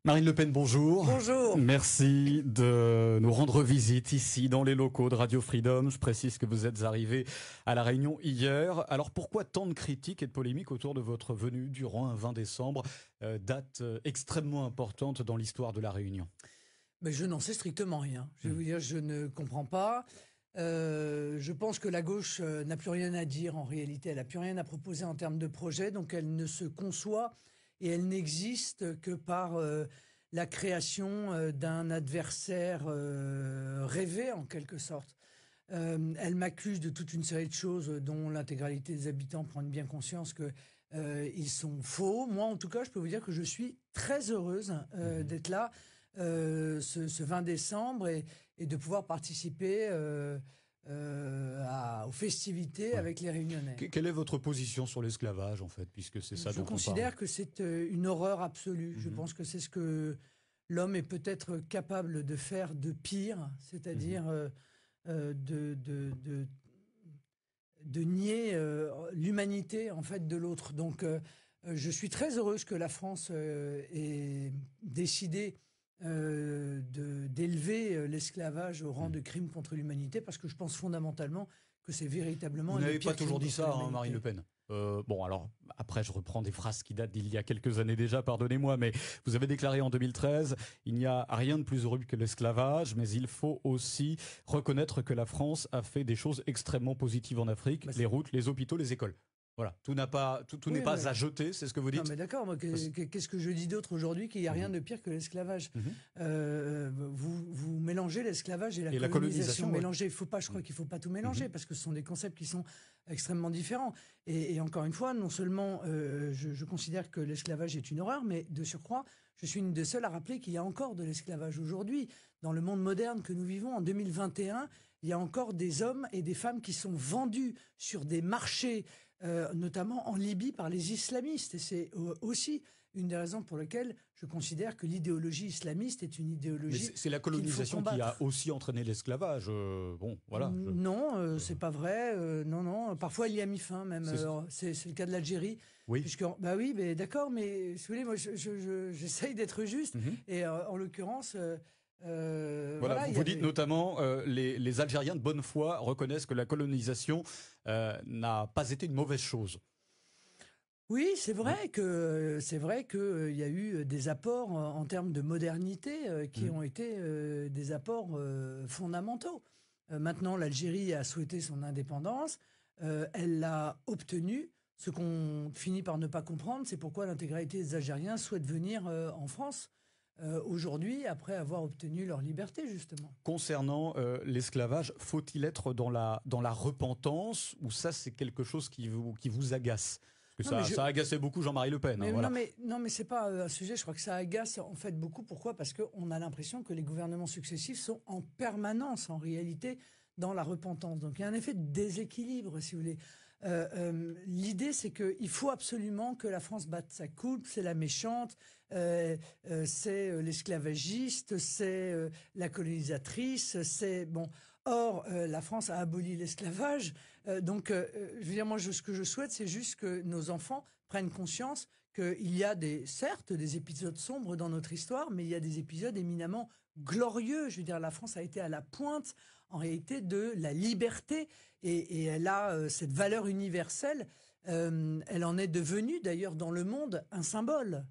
Marine Le Pen, bonjour. Bonjour. Merci de nous rendre visite ici dans les locaux de Radio Freedom. Je précise que vous êtes arrivé à La Réunion hier. Alors pourquoi tant de critiques et de polémiques autour de votre venue durant un 20 décembre, date extrêmement importante dans l'histoire de La Réunion? Mais je n'en sais strictement rien. Je vais vous dire, je ne comprends pas. Je pense que la gauche n'a plus rien à dire en réalité. Elle n'a plus rien à proposer en termes de projet. Donc elle ne se conçoit et elle n'existe que par la création d'un adversaire rêvé en quelque sorte. Elle m'accuse de toute une série de choses dont l'intégralité des habitants prennent bien conscience que ils sont faux. Moi, en tout cas, je peux vous dire que je suis très heureuse d'être là ce 20 décembre et de pouvoir participer aux festivités avec les Réunionnais. Quelle est votre position sur l'esclavage, en fait, puisque c'est ça dont on parle? Je considère que c'est une horreur absolue. Je pense que c'est ce que l'homme est peut-être capable de faire de pire, c'est-à-dire de nier l'humanité en fait de l'autre. Donc je suis très heureuse que la France ait décidé d'élever l'esclavage au rang de crime contre l'humanité, parce que je pense fondamentalement que c'est véritablement... Vous n'avez pas toujours dit ça, hein, Marine Le Pen. Bon, alors, après, je reprends des phrases qui datent d'il y a quelques années déjà, pardonnez-moi, mais vous avez déclaré en 2013, il n'y a rien de plus horrible que l'esclavage, mais il faut aussi reconnaître que la France a fait des choses extrêmement positives en Afrique, les routes, les hôpitaux, les écoles. Voilà, tout n'est pas à jeter, c'est ce que vous dites. Non, mais d'accord, qu'est-ce que je dis d'autre aujourd'hui, qu'il n'y a rien de pire que l'esclavage. Vous mélangez l'esclavage et la colonisation. Mélanger, je crois qu'il ne faut pas tout mélanger, parce que ce sont des concepts qui sont extrêmement différents. Et encore une fois, non seulement je considère que l'esclavage est une horreur, mais de surcroît, je suis une des seules à rappeler qu'il y a encore de l'esclavage aujourd'hui. Dans le monde moderne que nous vivons, en 2021, il y a encore des hommes et des femmes qui sont vendus sur des marchés, notamment en Libye, par les islamistes. Et c'est aussi une des raisons pour lesquelles je considère que l'idéologie islamiste est une idéologie... Mais c'est la colonisation qui a aussi entraîné l'esclavage. Bon, voilà. Non, c'est pas vrai. Non. Parfois, il y a mis fin, même. C'est le cas de l'Algérie. Oui. Bah oui, mais d'accord, mais si vous voulez, moi, j'essaye d'être juste. Et en l'occurrence... voilà, vous dites notamment les Algériens de bonne foi reconnaissent que la colonisation n'a pas été une mauvaise chose. Oui, c'est vrai qu'il y a eu des apports en termes de modernité qui ont été des apports fondamentaux. Maintenant, l'Algérie a souhaité son indépendance, elle l'a obtenue. Ce qu'on finit par ne pas comprendre, c'est pourquoi l'intégralité des Algériens souhaitent venir en France aujourd'hui, après avoir obtenu leur liberté, justement. Concernant l'esclavage, faut-il être dans la repentance, ou ça, c'est quelque chose qui vous agace? Parce que ça a agacé beaucoup Jean-Marie Le Pen. Mais, voilà. Non, mais c'est pas un sujet, je crois que ça agace en fait beaucoup. Pourquoi? Parce qu'on a l'impression que les gouvernements successifs sont en permanence, en réalité, dans la repentance. Donc il y a un effet de déséquilibre, si vous voulez. L'idée, c'est qu'il faut absolument que la France batte sa coupe, c'est la méchante, c'est l'esclavagiste, c'est la colonisatrice, c'est... Bon. Or, la France a aboli l'esclavage. Donc, je veux dire, moi, ce que je souhaite, c'est juste que nos enfants prennent conscience qu'il y a certes des épisodes sombres dans notre histoire, mais il y a des épisodes éminemment glorieux. Je veux dire, la France a été à la pointe, en réalité, de la liberté. Et elle a cette valeur universelle. Elle en est devenue, d'ailleurs, dans le monde, un symbole.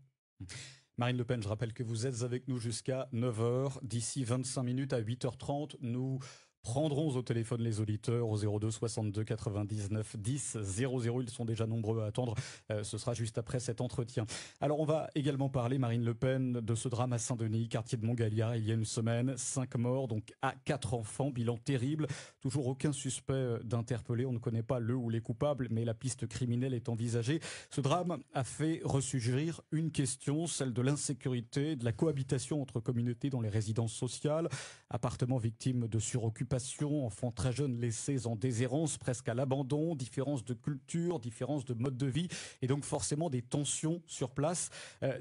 Marine Le Pen, je rappelle que vous êtes avec nous jusqu'à 9h. D'ici 25 minutes à 8h30, nous prendrons au téléphone les auditeurs au 02 62 99 10 00. Ils sont déjà nombreux à attendre. Ce sera juste après cet entretien. Alors, on va également parler, Marine Le Pen, de ce drame à Saint-Denis, quartier de Montgaillard, il y a une semaine. 5 morts, donc à 4 enfants. Bilan terrible. Toujours aucun suspect d'interpeller. On ne connaît pas le ou les coupables, mais la piste criminelle est envisagée. Ce drame a fait ressurgir une question, celle de l'insécurité, de la cohabitation entre communautés dans les résidences sociales, appartements victimes de suroccupation préoccupations, enfants très jeunes laissés en déshérence, presque à l'abandon, différences de culture, différences de mode de vie, et donc forcément des tensions sur place.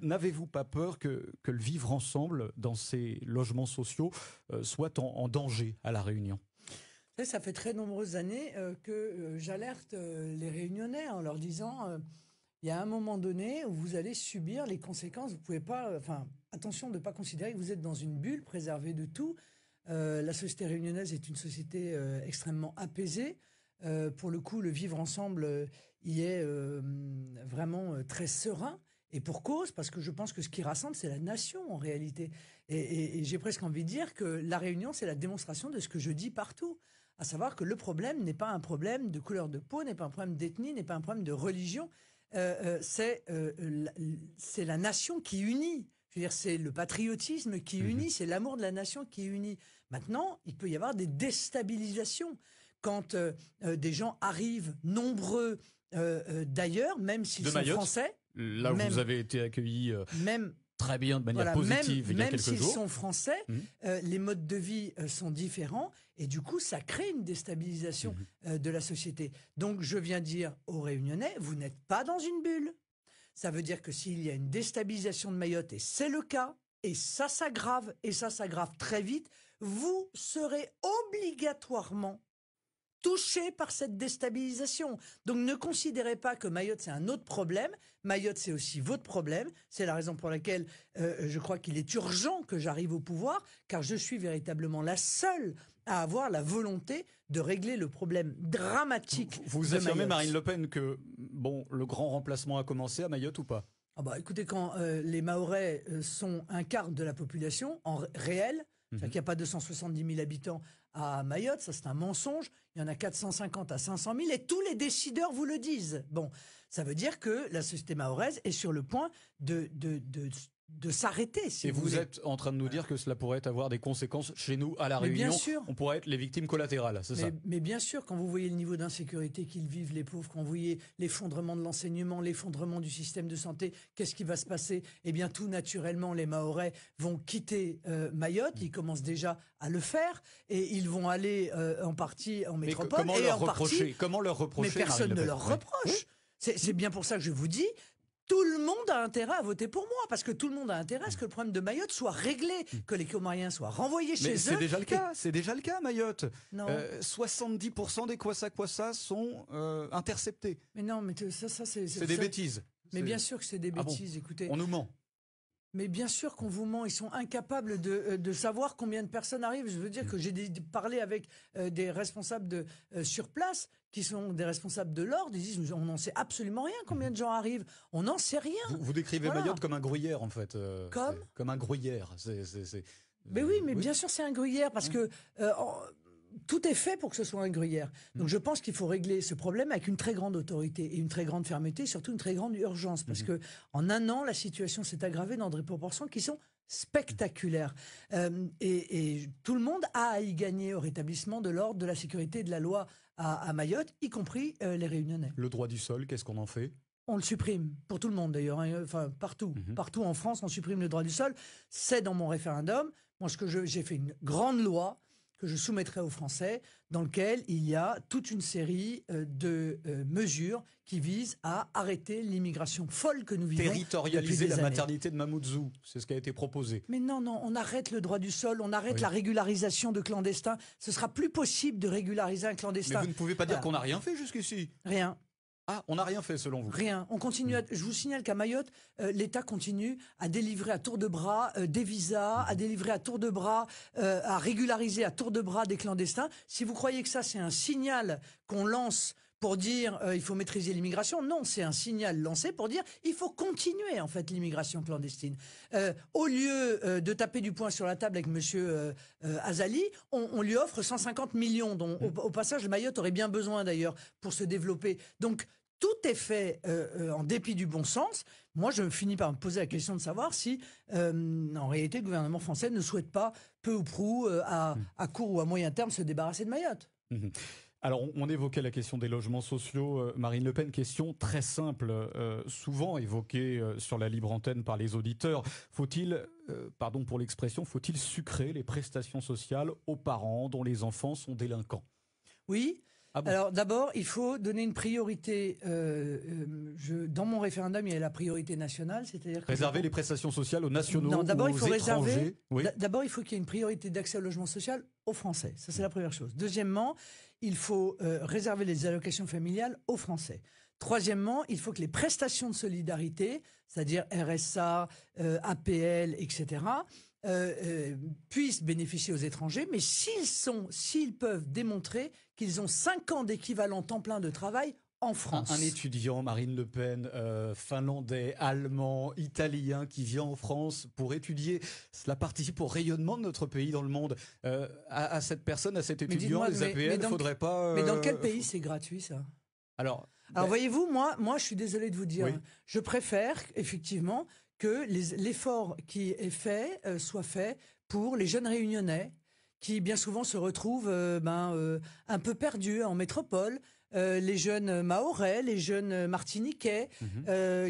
N'avez-vous pas peur que le vivre ensemble dans ces logements sociaux soit en danger à La Réunion ? Ça fait très nombreuses années que j'alerte les Réunionnais en leur disant il y a un moment donné où vous allez subir les conséquences. Vous pouvez pas, attention de ne pas considérer que vous êtes dans une bulle préservée de tout. La société réunionnaise est une société extrêmement apaisée. Pour le coup, le vivre ensemble y est vraiment très serein. Et pour cause, parce que je pense que ce qui rassemble, c'est la nation en réalité. Et j'ai presque envie de dire que la Réunion, c'est la démonstration de ce que je dis partout. À savoir que le problème n'est pas un problème de couleur de peau, n'est pas un problème d'ethnie, n'est pas un problème de religion. C'est la nation qui unit. Je veux dire, c'est le patriotisme qui unit, c'est l'amour de la nation qui unit. Maintenant, il peut y avoir des déstabilisations quand des gens arrivent nombreux d'ailleurs, même s'ils sont français. Là où vous avez été accueillis très bien, de manière positive, il y a quelques jours. Même s'ils sont français, les modes de vie sont différents et du coup, ça crée une déstabilisation de la société. Donc, je viens dire aux Réunionnais, vous n'êtes pas dans une bulle. Ça veut dire que s'il y a une déstabilisation de Mayotte, et c'est le cas, et ça s'aggrave très vite, vous serez obligatoirement touché par cette déstabilisation. Donc ne considérez pas que Mayotte c'est un autre problème. Mayotte c'est aussi votre problème. C'est la raison pour laquelle je crois qu'il est urgent que j'arrive au pouvoir, car je suis véritablement la seule à avoir la volonté de régler le problème dramatique. Vous affirmez, Marine Le Pen, que le grand remplacement a commencé à Mayotte ou pas ? Écoutez, quand les Mahorais sont un quart de la population en réel, c'est-à-dire qu'il n'y a pas 270 000 habitants à Mayotte, ça c'est un mensonge. Il y en a 450 à 500 000 et tous les décideurs vous le disent. Bon, ça veut dire que la société mahoraise est sur le point de s'arrêter. Si et vous êtes en train de nous dire que cela pourrait avoir des conséquences chez nous à La Réunion. Bien sûr. On pourrait être les victimes collatérales, c'est ça ? Mais bien sûr, quand vous voyez le niveau d'insécurité qu'ils vivent, les pauvres, quand vous voyez l'effondrement de l'enseignement, l'effondrement du système de santé, qu'est-ce qui va se passer ? Eh bien, tout naturellement, les Mahorais vont quitter Mayotte. Ils commencent déjà à le faire et ils vont aller en partie en métropole. Comment leur reprocher Mais personne ne leur reproche. C'est bien pour ça que je vous dis. Tout le monde a intérêt à voter pour moi, parce que tout le monde a intérêt à ce que le problème de Mayotte soit réglé, que les Comoriens soient renvoyés chez eux. C'est déjà le cas, c'est déjà le cas à Mayotte. 70% des Kwassa sont interceptés. Mais non, mais ça c'est des bêtises. Mais bien sûr que c'est des bêtises, écoutez. On nous ment. Mais bien sûr qu'on vous ment, ils sont incapables de savoir combien de personnes arrivent. Je veux dire que j'ai parlé avec des responsables sur place, qui sont des responsables de l'ordre, ils disent on n'en sait absolument rien combien de gens arrivent, on n'en sait rien. Vous décrivez Mayotte comme un gruyère en fait. Comme un gruyère. Mais oui, mais bien sûr c'est un gruyère parce que tout est fait pour que ce soit un gruyère. Donc je pense qu'il faut régler ce problème avec une très grande autorité et une très grande fermeté, surtout une très grande urgence, parce que en un an la situation s'est aggravée dans des proportions qui sont spectaculaires. Et tout le monde a à y gagner au rétablissement de l'ordre, de la sécurité et de la loi à Mayotte, y compris les Réunionnais. Le droit du sol, qu'est-ce qu'on en fait ? On le supprime, pour tout le monde d'ailleurs, enfin partout. Partout en France, on supprime le droit du sol. C'est dans mon référendum. Moi, j'ai fait une grande loi que je soumettrai aux Français, dans lequel il y a toute une série de mesures qui visent à arrêter l'immigration folle que nous vivons. Territorialiser la maternité de Mamoudzou, c'est ce qui a été proposé. Mais non, on arrête le droit du sol, on arrête la régularisation de clandestins. Ce sera plus possible de régulariser un clandestin. Mais vous ne pouvez pas dire qu'on n'a rien fait jusqu'ici. Rien. Ah, on n'a rien fait selon vous? Rien. On continue. Je vous signale qu'à Mayotte, l'État continue à délivrer à tour de bras des visas, à délivrer à tour de bras, à régulariser à tour de bras des clandestins. Si vous croyez que ça, c'est un signal qu'on lance pour dire il faut maîtriser l'immigration, non, c'est un signal lancé pour dire il faut continuer en fait l'immigration clandestine. Au lieu de taper du poing sur la table avec Monsieur Azali, on lui offre 150 millions, dont au passage Mayotte aurait bien besoin d'ailleurs pour se développer. Donc tout est fait en dépit du bon sens. Moi, je finis par me poser la question de savoir si, en réalité, le gouvernement français ne souhaite pas, peu ou prou, à court ou à moyen terme, se débarrasser de Mayotte. Alors, on évoquait la question des logements sociaux. Marine Le Pen, question très simple, souvent évoquée sur la libre antenne par les auditeurs. Faut-il, pardon pour l'expression, faut-il sucrer les prestations sociales aux parents dont les enfants sont délinquants? Oui. Ah bon? Alors d'abord, il faut donner une priorité. Dans mon référendum, il y a la priorité nationale, c'est-à-dire réserver les prestations sociales aux nationaux non, d'abord, ou il faut aux réserver. étrangers. Oui. D'abord, il faut qu'il y ait une priorité d'accès au logement social aux Français. Ça, c'est la première chose. Deuxièmement, il faut réserver les allocations familiales aux Français. Troisièmement, il faut que les prestations de solidarité, c'est-à-dire RSA, APL, etc., puissent bénéficier aux étrangers, mais s'ils peuvent démontrer qu'ils ont 5 ans d'équivalent temps plein de travail en France. Un étudiant, Marine Le Pen, finlandais, allemand, italien, qui vient en France pour étudier, cela participe au rayonnement de notre pays dans le monde. À cette personne, à cet étudiant, les APL, il ne faudrait pas... Mais dans quel pays c'est gratuit, ça? Alors voyez-vous, moi, je suis désolé de vous dire, oui. Je préfère effectivement que l'effort qui est fait soit fait pour les jeunes réunionnais qui bien souvent se retrouvent un peu perdus en métropole, les jeunes mahorais, les jeunes martiniquais,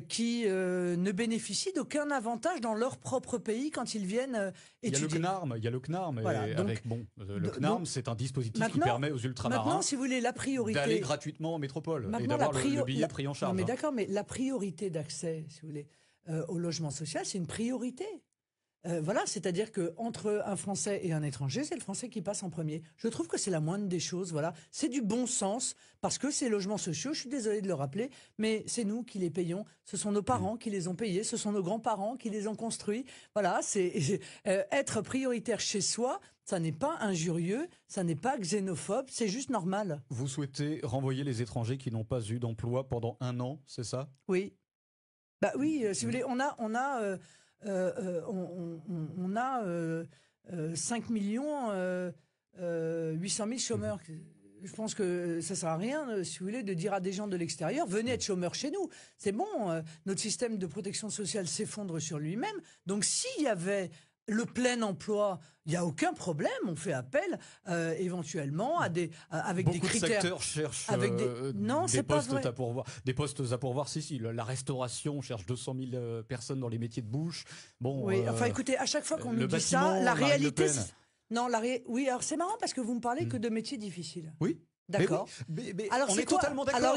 qui ne bénéficient d'aucun avantage dans leur propre pays quand ils viennent étudier. Il y a le CNARM. Voilà, le CNARM, c'est un dispositif qui permet aux ultramarins maintenant, si vous voulez, la priorité d'aller gratuitement en métropole et maintenant, d'avoir le billet pris en charge. Non, mais d'accord, mais la priorité d'accès, si vous voulez, au logement social, c'est une priorité. Voilà, c'est-à-dire que entre un Français et un étranger, c'est le Français qui passe en premier. Je trouve que c'est la moindre des choses. Voilà, c'est du bon sens parce que ces logements sociaux, je suis désolé de le rappeler, mais c'est nous qui les payons. Ce sont nos parents qui les ont payés, ce sont nos grands-parents qui les ont construits. Voilà, c'est être prioritaire chez soi. Ça n'est pas injurieux, ça n'est pas xénophobe, c'est juste normal. Vous souhaitez renvoyer les étrangers qui n'ont pas eu d'emploi pendant 1 an, c'est ça? Oui. Bah oui, si vous voulez, on a 5 800 000 chômeurs. Je pense que ça sert à rien, si vous voulez, de dire à des gens de l'extérieur, venez être chômeurs chez nous. C'est bon, notre système de protection sociale s'effondre sur lui-même. Donc s'il y avait le plein emploi, il n'y a aucun problème. On fait appel éventuellement avec beaucoup des critères. Beaucoup de secteurs cherchent des postes à pourvoir. Si, la restauration cherche 200 000 personnes dans les métiers de bouche. Bon, oui, enfin écoutez, à chaque fois qu'on nous dit ça, la réalité... Oui, alors c'est marrant parce que vous me parlez que de métiers difficiles. Oui. D'accord. Mais alors on est totalement d'accord. Alors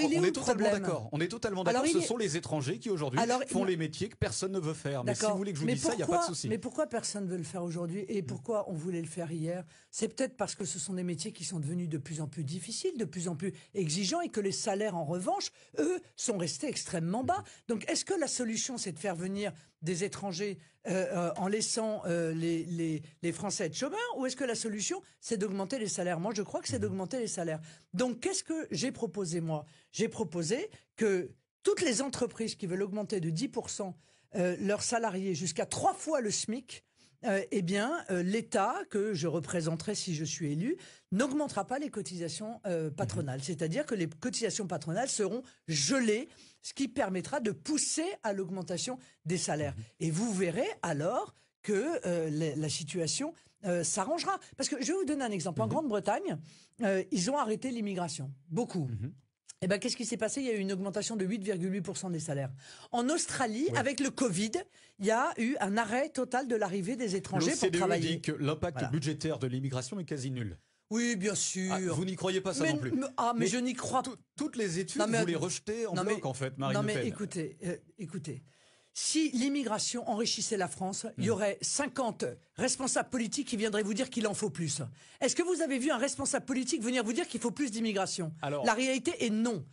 On est totalement d'accord. Ce sont les étrangers qui aujourd'hui font les métiers que personne ne veut faire. Mais si vous voulez que je vous dise ça, il n'y a pas de souci. Mais pourquoi personne ne veut le faire aujourd'hui et pourquoi on voulait le faire hier? C'est peut-être parce que ce sont des métiers qui sont devenus de plus en plus difficiles, de plus en plus exigeants et que les salaires, en revanche, eux, sont restés extrêmement bas. Donc, est-ce que la solution, c'est de faire venir des étrangers en laissant les Français être chômeurs, ou est-ce que la solution, c'est d'augmenter les salaires? Moi, je crois que c'est d'augmenter les salaires. Donc, qu'est-ce que j'ai proposé, moi? J'ai proposé que toutes les entreprises qui veulent augmenter de 10% leurs salariés jusqu'à 3 fois le SMIC, l'État, que je représenterai si je suis élu, n'augmentera pas les cotisations patronales. C'est-à-dire que les cotisations patronales seront gelées, ce qui permettra de pousser à l'augmentation des salaires. Et vous verrez alors que la situation s'arrangera. Parce que je vais vous donner un exemple. En Grande-Bretagne, ils ont arrêté l'immigration. Beaucoup. Eh ben, qu'est-ce qui s'est passé? Il y a eu une augmentation de 8,8% des salaires. En Australie, avec le Covid, il y a eu un arrêt total de l'arrivée des étrangers pour travailler. Le CDE dit que l'impact budgétaire de l'immigration est quasi nul. Oui, bien sûr. Vous n'y croyez pas ça non plus. Mais je n'y crois pas. Toutes les études, vous les rejetez en bloc, en fait, Marine Le Pen. Écoutez. Si l'immigration enrichissait la France, il y aurait 50 responsables politiques qui viendraient vous dire qu'il en faut plus. Est-ce que vous avez vu un responsable politique venir vous dire qu'il faut plus d'immigration? La réalité est non.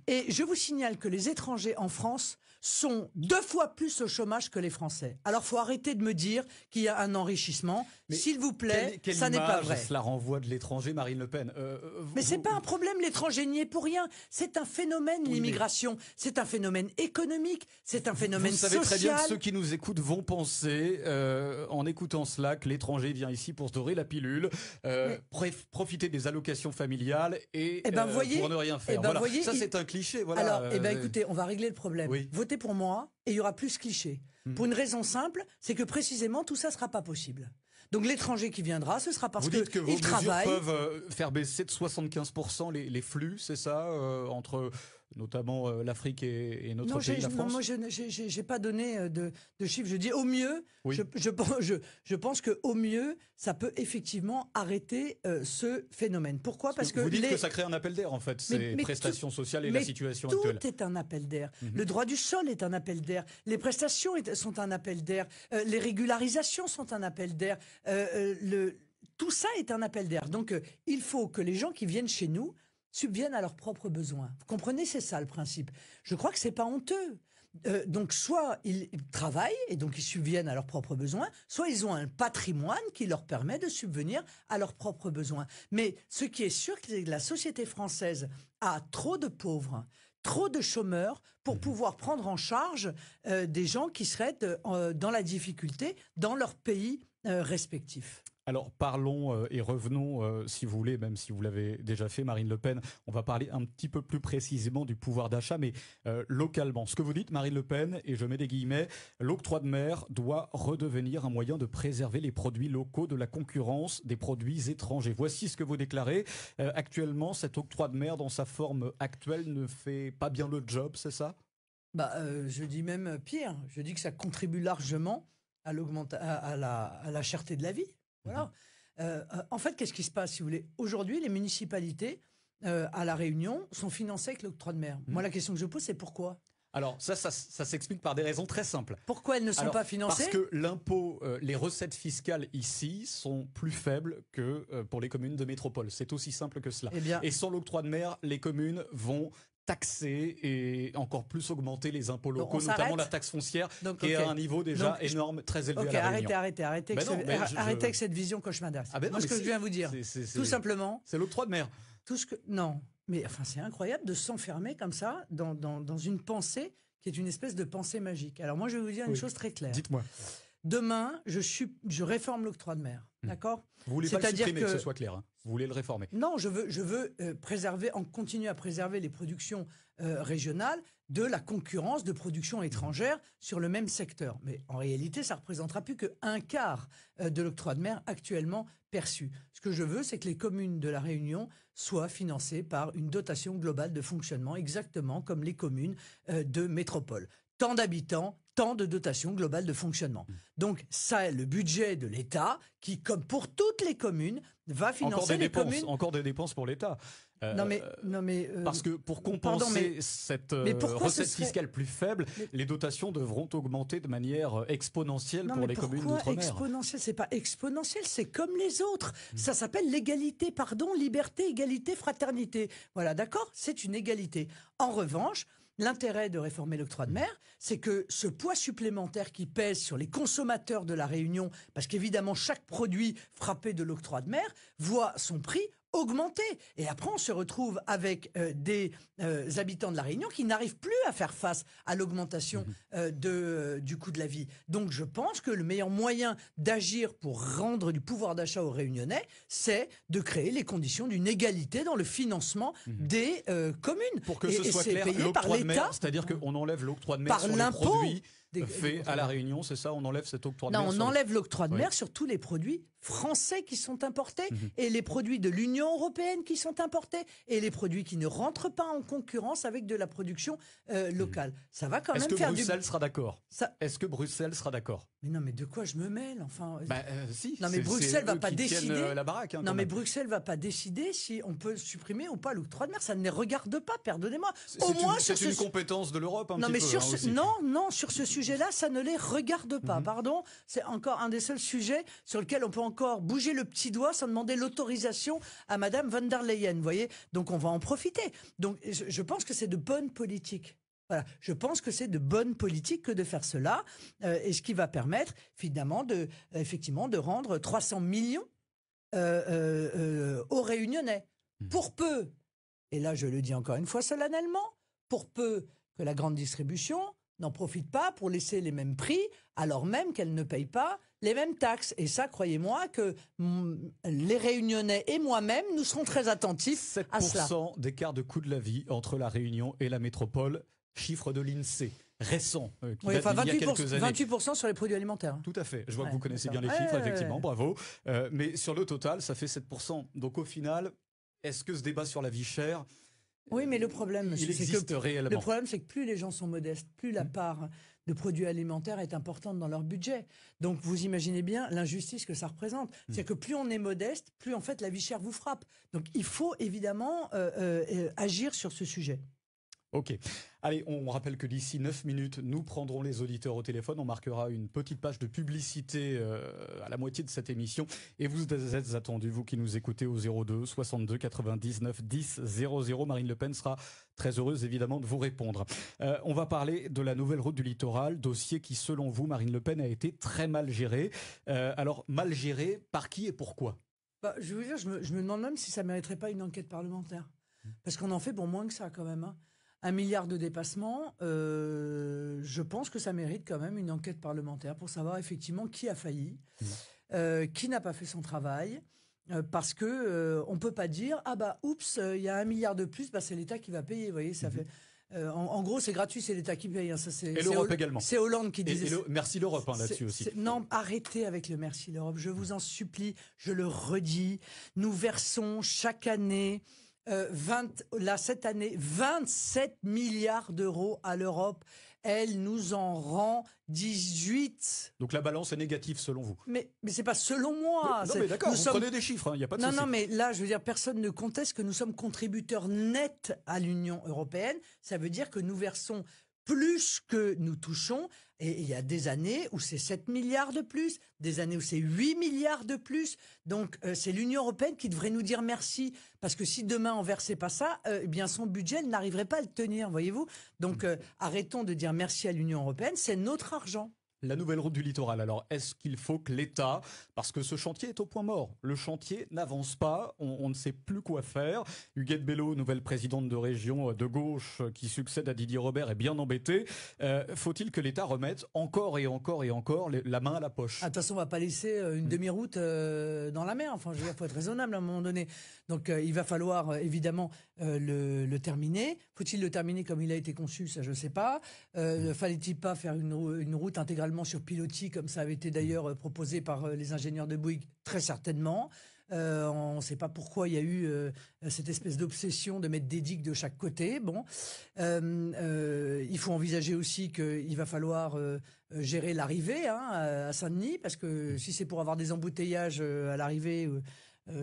Et je vous signale que les étrangers en France sont 2 fois plus au chômage que les Français. Alors, faut arrêter de me dire qu'il y a un enrichissement. S'il vous plaît, ça n'est pas vrai. Cela renvoie de l'étranger, Marine Le Pen. Mais c'est pas un problème, l'étranger n'y est pour rien. C'est un phénomène, l'immigration. C'est un phénomène économique, c'est un phénomène social. Vous savez très bien que ceux qui nous écoutent vont penser, en écoutant cela, que l'étranger vient ici pour se dorer la pilule, profiter des allocations familiales et pour ne rien faire. Voilà. Ça, c'est un cliché. Voilà. Alors, écoutez, on va régler le problème. Votez pour moi et il y aura plus de clichés. Pour une raison simple, c'est que précisément tout ça sera pas possible. Donc l'étranger qui viendra, ce sera parce Vous dites que vos qu'il mesures travaille. peuvent faire baisser de 75% les flux, c'est ça, entre notamment l'Afrique et notre pays, la France? Non, moi je n'ai pas donné de chiffres. Je dis au mieux, Oui. je pense qu'au mieux, ça peut effectivement arrêter ce phénomène. Pourquoi? Parce que vous dites que ça crée un appel d'air, en fait, ces prestations sociales et la situation actuelle. Tout est un appel d'air. Le droit du sol est un appel d'air. Les prestations sont un appel d'air. Les régularisations sont un appel d'air. Tout ça est un appel d'air. Donc, il faut que les gens qui viennent chez nous subviennent à leurs propres besoins. Vous comprenez, c'est ça le principe. Je crois que c'est pas honteux. Donc soit ils travaillent et donc ils subviennent à leurs propres besoins, soit ils ont un patrimoine qui leur permet de subvenir à leurs propres besoins. Mais ce qui est sûr, c'est que la société française a trop de pauvres, trop de chômeurs pour pouvoir prendre en charge des gens qui seraient dans la difficulté dans leur pays respectif. Alors parlons et revenons, si vous voulez, même si vous l'avez déjà fait, Marine Le Pen, on va parler un petit peu plus précisément du pouvoir d'achat, mais localement. Ce que vous dites, Marine Le Pen, et je mets des guillemets, l'octroi de mer doit redevenir un moyen de préserver les produits locaux de la concurrence des produits étrangers. Voici ce que vous déclarez. Actuellement, cet octroi de mer, dans sa forme actuelle, ne fait pas bien le job, c'est ça? Je dis même pire, je dis que ça contribue largement à la cherté de la vie. Voilà. En fait, qu'est-ce qui se passe, si vous voulez? Aujourd'hui, les municipalités à La Réunion sont financées avec l'octroi de mer. Moi, la question que je pose, c'est pourquoi? Alors ça s'explique par des raisons très simples. Pourquoi elles ne sont pas financées? Parce que l'impôt, les recettes fiscales ici sont plus faibles que pour les communes de métropole. C'est aussi simple que cela. Et sans l'octroi de mer, les communes vont taxer et encore plus augmenter les impôts locaux, notamment la taxe foncière, qui est à un niveau déjà énorme, très élevé à La Réunion. Arrêtez avec cette vision cauchemardesque. Moi, ce que je viens vous dire, tout simplement... C'est l'octroi de mer. Non, mais enfin, c'est incroyable de s'enfermer comme ça dans une pensée qui est une espèce de pensée magique. Alors moi, je vais vous dire une chose très claire. Dites-moi. Demain, je réforme l'octroi de mer, d'accord? Vous voulez pas le supprimer, que ce soit clair, hein. Vous voulez le réformer? Non, je veux continuer à préserver les productions régionales de la concurrence de productions étrangères sur le même secteur. Mais en réalité, ça ne représentera plus qu'un quart de l'octroi de mer actuellement perçu. Ce que je veux, c'est que les communes de La Réunion soient financées par une dotation globale de fonctionnement, exactement comme les communes de métropole. Tant d'habitants, tant de dotation globale de fonctionnement. Donc ça, le budget de l'État, qui, comme pour toutes les communes, va financer les communes. Encore des dépenses pour l'État. Parce que pour compenser cette recette fiscale plus faible, les dotations devront augmenter de manière exponentielle pour les communes d'outre-mer. Exponentielle, c'est pas exponentiel, c'est comme les autres. Ça s'appelle l'égalité, liberté, égalité, fraternité. Voilà, d'accord? C'est une égalité. En revanche, l'intérêt de réformer l'octroi de mer, c'est que ce poids supplémentaire qui pèse sur les consommateurs de La Réunion, parce qu'évidemment chaque produit frappé de l'octroi de mer voit son prix augmenter. Et après, on se retrouve avec des habitants de La Réunion qui n'arrivent plus à faire face à l'augmentation du coût de la vie. Donc, je pense que le meilleur moyen d'agir pour rendre du pouvoir d'achat aux Réunionnais, c'est de créer les conditions d'une égalité dans le financement des communes. Pour que ce soit clair, l'octroi de mer, c'est-à-dire qu'on enlève l'octroi de mer sur les produits faits à La Réunion, c'est ça? On enlève cet octroi de mer? Non, on enlève l'octroi de mer sur tous les produits français qui sont importés et les produits de l'Union européenne qui sont importés et les produits qui ne rentrent pas en concurrence avec de la production locale. Ça va quand même faire du... Bruxelles sera d'accord? Est-ce que Bruxelles sera d'accord? Mais non, mais de quoi je me mêle? Enfin, si. Non, mais Bruxelles va pas décider. La baraque, hein, non, mais Bruxelles va pas décider si on peut supprimer ou pas l'octroi de mer. Ça ne les regarde pas. Pardonnez-moi. C'est une compétence de l'Europe. Non, sur ce sujet-là, ça ne les regarde pas. Pardon. C'est encore un des seuls sujets sur lequel on peut encore bouger le petit doigt sans demander l'autorisation à Madame von der Leyen. Vous voyez. Donc on va en profiter. Donc je pense que c'est de bonne politique. Voilà, je pense que c'est de bonne politique que de faire cela, et ce qui va permettre finalement effectivement de rendre 300 millions aux Réunionnais. Pour peu, et là je le dis encore une fois solennellement, pour peu que la grande distribution n'en profite pas pour laisser les mêmes prix, alors même qu'elle ne paye pas les mêmes taxes. Et ça, croyez-moi que les Réunionnais et moi-même, nous serons très attentifs à cela. 7% d'écart de coût de la vie entre la Réunion et la métropole. Chiffre de l'INSEE. récent qui Oui, date enfin, d'il y a quelques années. 28% sur les produits alimentaires. Tout à fait. Je vois que vous connaissez bien d'accord. les chiffres, Ouais, effectivement, ouais. bravo. Mais sur le total, ça fait 7%. Donc au final, est-ce que ce débat sur la vie chère, Oui, mais le problème, il monsieur, c'est existe que réellement? le problème, c'est que plus les gens sont modestes, plus la part de produits alimentaires est importante dans leur budget. Donc, vous imaginez bien l'injustice que ça représente. C'est-à-dire que plus on est modeste, plus en fait la vie chère vous frappe. Donc, il faut évidemment agir sur ce sujet. Ok. Allez, on rappelle que d'ici 9 minutes, nous prendrons les auditeurs au téléphone. On marquera une petite page de publicité à la moitié de cette émission. Et vous êtes attendus, vous qui nous écoutez au 02 62 99 10 00. Marine Le Pen sera très heureuse, évidemment, de vous répondre. On va parler de la nouvelle route du littoral, dossier qui, selon vous, Marine Le Pen, a été très mal géré. Alors, mal géré, par qui et pourquoi? Bah, je veux dire, je me demande même si ça ne mériterait pas une enquête parlementaire. Parce qu'on en fait pour moins que ça, quand même. 1 milliard de dépassements, je pense que ça mérite quand même une enquête parlementaire pour savoir effectivement qui a failli, qui n'a pas fait son travail. Parce que on peut pas dire ah bah oups il y a 1 milliard de plus, bah c'est l'État qui va payer, vous voyez, ça fait en gros c'est gratuit, c'est l'État qui paye, hein, ça c'est Et l'Europe également. c'est Hollande qui disait merci l'Europe là-dessus aussi. Non, arrêtez avec le merci l'Europe, je vous en supplie, je le redis, nous versons chaque année cette année 27 milliards d'euros à l'Europe. Elle nous en rend 18. Donc la balance est négative selon vous? Mais c'est pas selon moi. Non mais d'accord, vous prenez des chiffres, il n'y a pas de souci. Non, mais là, je veux dire, personne ne conteste que nous sommes contributeurs nets à l'Union européenne. Ça veut dire que nous versons plus que nous touchons. Et il y a des années où c'est 7 milliards de plus, des années où c'est 8 milliards de plus. Donc, c'est l'Union européenne qui devrait nous dire merci. Parce que si demain on versait pas ça, eh bien son budget n'arriverait pas à le tenir, voyez-vous. Donc, arrêtons de dire merci à l'Union européenne, c'est notre argent. La nouvelle route du littoral, alors est-ce qu'il faut que l'État, parce que ce chantier est au point mort, le chantier n'avance pas, on ne sait plus quoi faire. Huguette Bello, nouvelle présidente de région de gauche qui succède à Didier Robert, est bien embêtée. Faut-il que l'État remette encore et encore et encore la main à la poche? De toute façon, on va pas laisser une demi-route dans la mer. Enfin, je veux dire, faut être raisonnable à un moment donné. Donc, il va falloir évidemment le terminer. Faut-il le terminer comme il a été conçu? Ça, je sais pas. Fallait-il pas faire une route intégralement sur pilotis, comme ça avait été d'ailleurs proposé par les ingénieurs de Bouygues? Très certainement. On ne sait pas pourquoi il y a eu cette espèce d'obsession de mettre des digues de chaque côté. Bon, il faut envisager aussi qu'il va falloir gérer l'arrivée à Saint-Denis, parce que si c'est pour avoir des embouteillages à l'arrivée,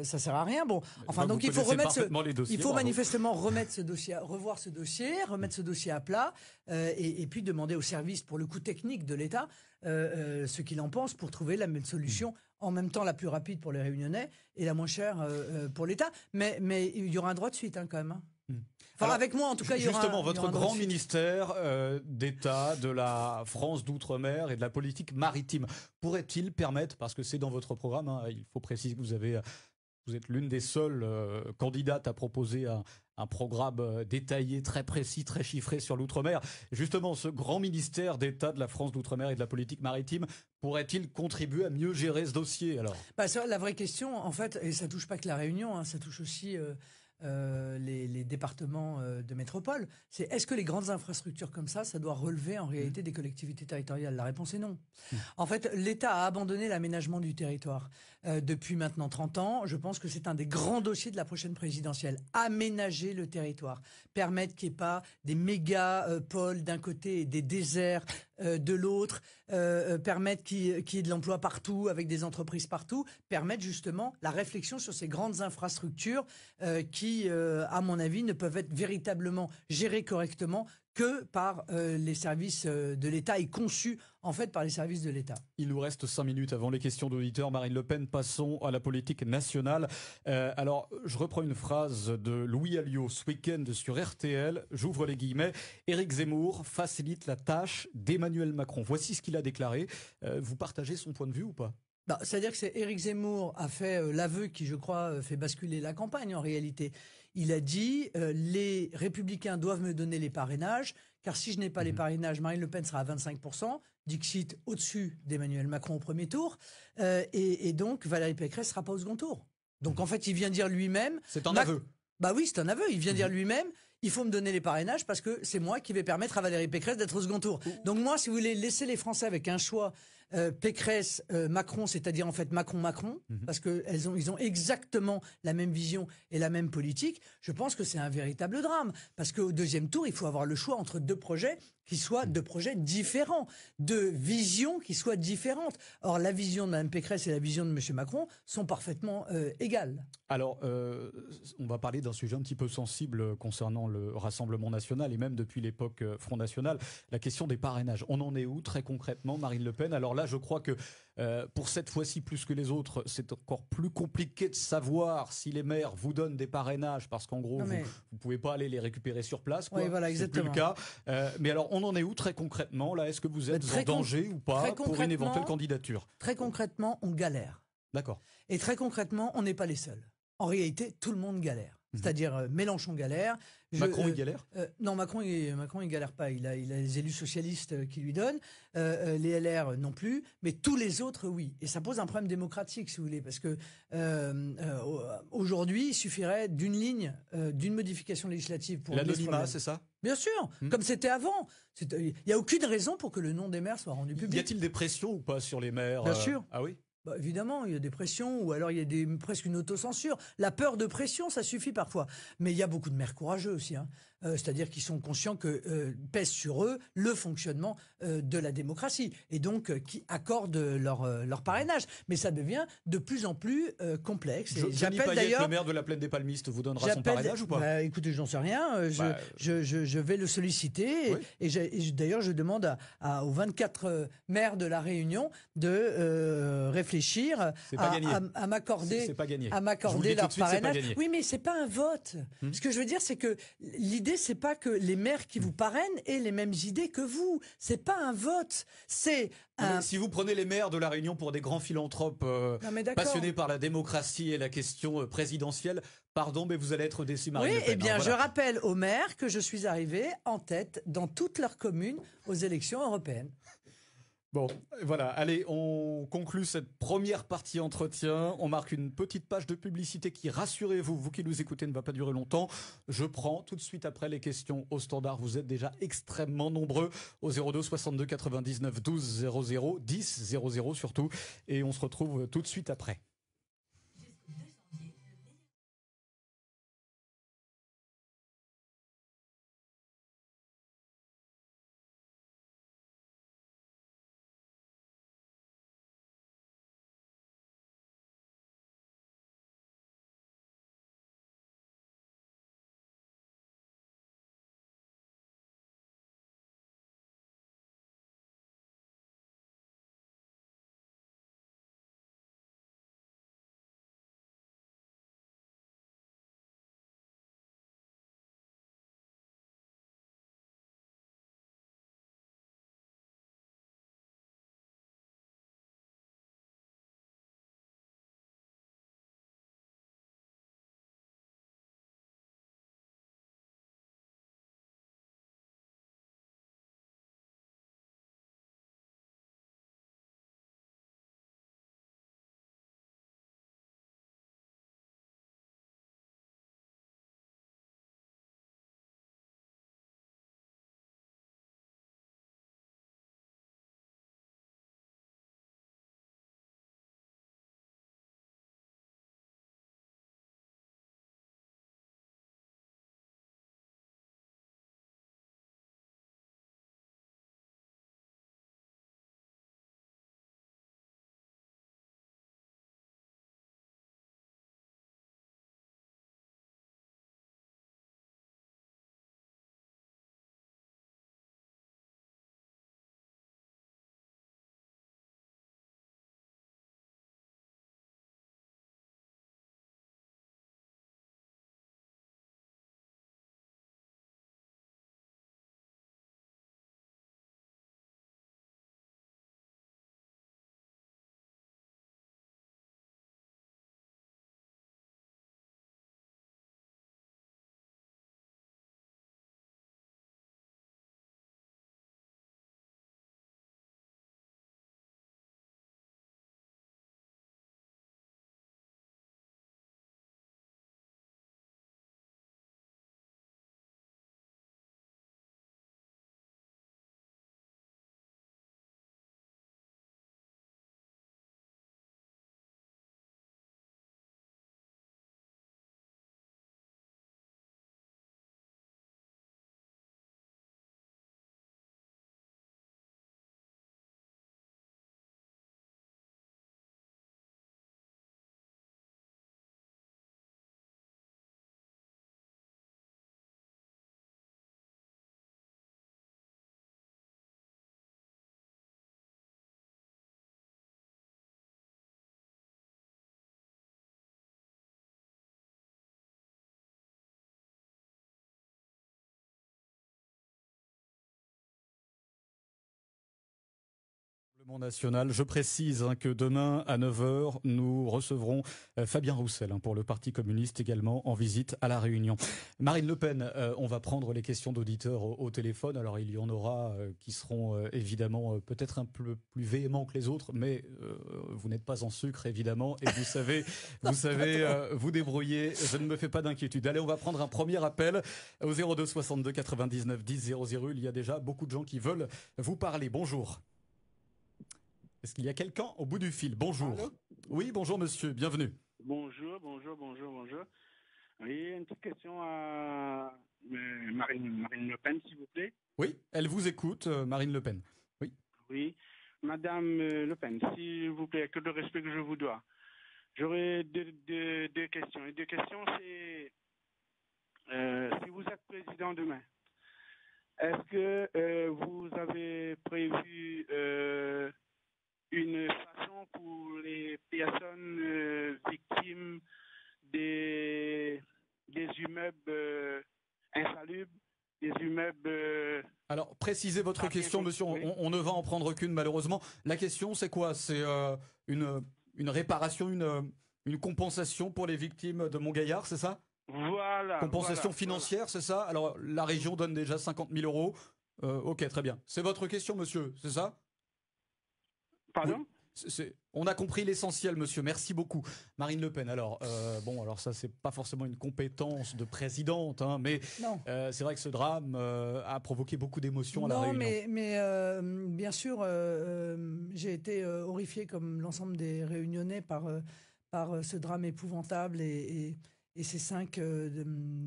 ça sert à rien. Bon, enfin donc il faut manifestement remettre ce dossier, revoir ce dossier, remettre ce dossier à plat, et puis demander au service pour le coût technique de l'État ce qu'il en pense pour trouver la même solution, en même temps la plus rapide pour les Réunionnais et la moins chère pour l'État. Mais il y aura un droit de suite quand même. Enfin, alors, avec moi, en tout cas, il y aura justement votre grand ministère d'État de la France d'outre-mer et de la politique maritime pourrait-il permettre, parce que c'est dans votre programme, il faut préciser que vous êtes l'une des seules candidates à proposer un programme détaillé, très précis, très chiffré sur l'outre-mer. Justement, ce grand ministère d'État de la France d'outre-mer et de la politique maritime pourrait-il contribuer à mieux gérer ce dossier alors? La vraie question, en fait, et ça touche pas que la Réunion, ça touche aussi les départements de métropole, c'est est-ce que les grandes infrastructures comme ça doit relever en réalité des collectivités territoriales? La réponse est non. En fait, l'État a abandonné l'aménagement du territoire depuis maintenant 30 ans. Je pense que c'est un des grands dossiers de la prochaine présidentielle. Aménager le territoire, permettre qu'il n'y ait pas des méga-pôles d'un côté et des déserts de l'autre, permettre qu'il y ait de l'emploi partout, avec des entreprises partout, permettre justement la réflexion sur ces grandes infrastructures qui, à mon avis, ne peuvent être véritablement gérées correctement que par les services de l'État et conçues en fait par les services de l'État. Il nous reste 5 minutes avant les questions d'auditeurs. Marine Le Pen, passons à la politique nationale. Alors, je reprends une phrase de Louis Alliot ce week-end sur RTL. J'ouvre les guillemets. Éric Zemmour facilite la tâche d'Emmanuel Macron. Voici ce qu'il a déclaré. Vous partagez son point de vue ou pas? C'est-à-dire que c'est Éric Zemmour a fait l'aveu qui, je crois, fait basculer la campagne en réalité. Il a dit les Républicains doivent me donner les parrainages, car si je n'ai pas les parrainages, Marine Le Pen sera à 25%, Dixit au-dessus d'Emmanuel Macron au premier tour, et donc Valérie Pécresse ne sera pas au second tour. Donc en fait, il vient dire lui-même... C'est un aveu. Bah oui, c'est un aveu. Il vient dire lui-même, il faut me donner les parrainages parce que c'est moi qui vais permettre à Valérie Pécresse d'être au second tour. Donc moi, si vous voulez laisser les Français avec un choix Pécresse, Macron, c'est-à-dire en fait Macron-Macron, parce qu'ils ont exactement la même vision et la même politique, je pense que c'est un véritable drame. Parce qu'au deuxième tour, il faut avoir le choix entre deux projets qui soient deux projets différents, deux visions qui soient différentes. Or, la vision de Mme Pécresse et la vision de M. Macron sont parfaitement égales. Alors, on va parler d'un sujet un petit peu sensible concernant le Rassemblement national et même depuis l'époque Front National, la question des parrainages. On en est où très concrètement, Marine Le Pen? Alors là, je crois que pour cette fois-ci, plus que les autres, c'est encore plus compliqué de savoir si les maires vous donnent des parrainages parce qu'en gros, vous ne pouvez pas aller les récupérer sur place. Quoi. Oui, voilà, exactement. C'est plus le cas. Mais alors, on en est où très concrètement là? Est-ce que vous êtes en danger ou pas pour une éventuelle candidature? Très concrètement, on galère. D'accord. Et très concrètement, on n'est pas les seuls. En réalité, tout le monde galère. C'est-à-dire Mélenchon galère. Macron, il galère Non, Macron, il galère pas. Il a les élus socialistes qui lui donnent. Les LR non plus. Mais tous les autres, oui. Et ça pose un problème démocratique, si vous voulez. Parce que aujourd'hui, il suffirait d'une ligne, d'une modification législative pour... L'anonymat, c'est ça? Bien sûr, comme c'était avant. Il n'y a aucune raison pour que le nom des maires soit rendu public. Y a-t-il des pressions ou pas sur les maires? Bien sûr. Ah oui? Bah, évidemment, il y a des pressions, ou alors il y a presque une autocensure. La peur de pression, ça suffit parfois. Mais il y a beaucoup de maires courageux aussi, hein. C'est-à-dire qu'ils sont conscients que pèse sur eux le fonctionnement de la démocratie, et donc qui accordent leur parrainage. Mais ça devient de plus en plus complexe. J'appelle d'ailleurs le maire de la Plaine des Palmistes, vous donnera son parrainage ou pas? Bah, écoutez, j'en sais rien. Je vais le solliciter, oui. et d'ailleurs je demande aux 24 maires de la Réunion de réfléchir à m'accorder leur parrainage. Oui, mais c'est pas un vote. Ce que je veux dire, c'est que l'idée, c'est pas que les maires qui vous parrainent aient les mêmes idées que vous. C'est pas un vote. C'est Si vous prenez les maires de la Réunion pour des grands philanthropes passionnés par la démocratie et la question présidentielle, pardon, mais vous allez être déçu, Marine Le Pen. Oui, eh bien, je rappelle aux maires que je suis arrivé en tête dans toutes leurs communes aux élections européennes. Bon, voilà, allez, on conclut cette première partie entretien. On marque une petite page de publicité qui, rassurez-vous, vous qui nous écoutez, ne va pas durer longtemps. Je prends tout de suite après les questions au standard. Vous êtes déjà extrêmement nombreux au 02 62 99 12 00, 10 00 surtout. Et on se retrouve tout de suite après. National. Je précise que demain à 9 heures, nous recevrons Fabien Roussel pour le Parti communiste également en visite à La Réunion. Marine Le Pen, on va prendre les questions d'auditeurs au téléphone. Alors il y en aura qui seront évidemment peut-être un peu plus véhéments que les autres, mais vous n'êtes pas en sucre évidemment et vous savez vous débrouiller. Je ne me fais pas d'inquiétude. Allez, on va prendre un premier appel au 02 62 99 10 00. Il y a déjà beaucoup de gens qui veulent vous parler. Bonjour. Est-ce qu'il y a quelqu'un au bout du fil? Bonjour. Allô? Oui, bonjour monsieur, bienvenue. Bonjour. Oui, une petite question à Marine Le Pen, s'il vous plaît. Oui, elle vous écoute, Marine Le Pen. Oui. Oui, Madame Le Pen, s'il vous plaît, que le respect que je vous dois. J'aurais deux questions. Les deux questions, c'est si vous êtes président demain, est-ce que vous avez prévu une façon pour les personnes victimes des immeubles insalubres, des immeubles... Alors, précisez votre question, monsieur. Oui. On ne va en prendre qu'une, malheureusement. La question, c'est quoi? C'est une réparation, une compensation pour les victimes de Montgaillard, c'est ça? Voilà. Compensation financière, c'est ça? Alors, la région donne déjà 50 000 euros. Ok, très bien. C'est votre question, monsieur, c'est ça? Pardon? On a compris l'essentiel, monsieur. Merci beaucoup. Marine Le Pen, alors, alors ça, c'est pas forcément une compétence de présidente, mais c'est vrai que ce drame a provoqué beaucoup d'émotions à La Réunion. Mais bien sûr, j'ai été horrifié, comme l'ensemble des Réunionnais, par ce drame épouvantable et ces 5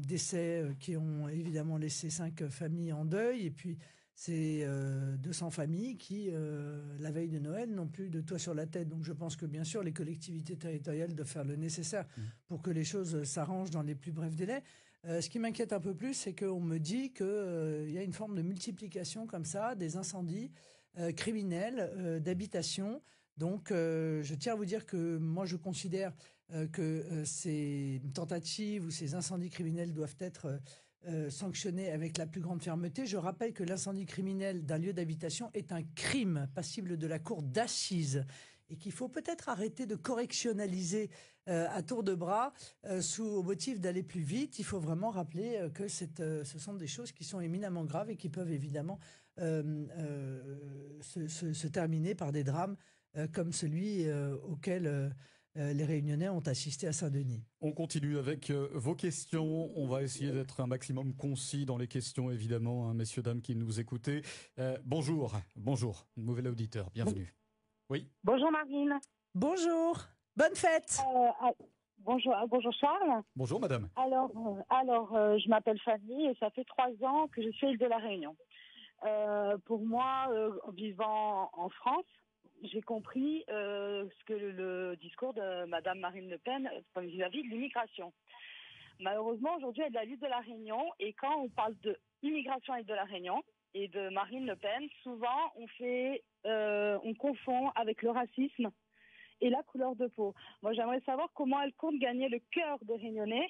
décès qui ont évidemment laissé 5 familles en deuil. Et puis, ces 200 familles qui, la veille de Noël, n'ont plus de toit sur la tête. Donc je pense que bien sûr, les collectivités territoriales doivent faire le nécessaire pour que les choses s'arrangent dans les plus brefs délais. Ce qui m'inquiète un peu plus, c'est qu'on me dit qu'il y a une forme de multiplication comme ça, des incendies criminels d'habitation. Donc je tiens à vous dire que moi je considère que ces tentatives ou ces incendies criminels doivent être sanctionné avec la plus grande fermeté. Je rappelle que l'incendie criminel d'un lieu d'habitation est un crime passible de la cour d'assises et qu'il faut peut-être arrêter de correctionnaliser à tour de bras au motif d'aller plus vite. Il faut vraiment rappeler que ce sont des choses qui sont éminemment graves et qui peuvent évidemment se terminer par des drames comme celui auquel les Réunionnais ont assisté à Saint-Denis. On continue avec vos questions. On va essayer d'être un maximum concis dans les questions, évidemment, messieurs, dames qui nous écoutez. Bonjour, nouvel auditeur, bienvenue. Oui. Bonjour Marine. Bonjour, bonne fête. Bonjour Charles. Bonjour madame. Alors, je m'appelle Fanny et ça fait 3 ans que je suis à l'île de la Réunion. Pour moi, vivant en France, j'ai compris ce que le discours de Madame Marine Le Pen vis-à-vis de l'immigration. Malheureusement, aujourd'hui, elle est à l'île de la Réunion et quand on parle de immigration à l'île de la Réunion et de Marine Le Pen, souvent on confond avec le racisme et la couleur de peau. Moi, j'aimerais savoir comment elle compte gagner le cœur des Réunionnais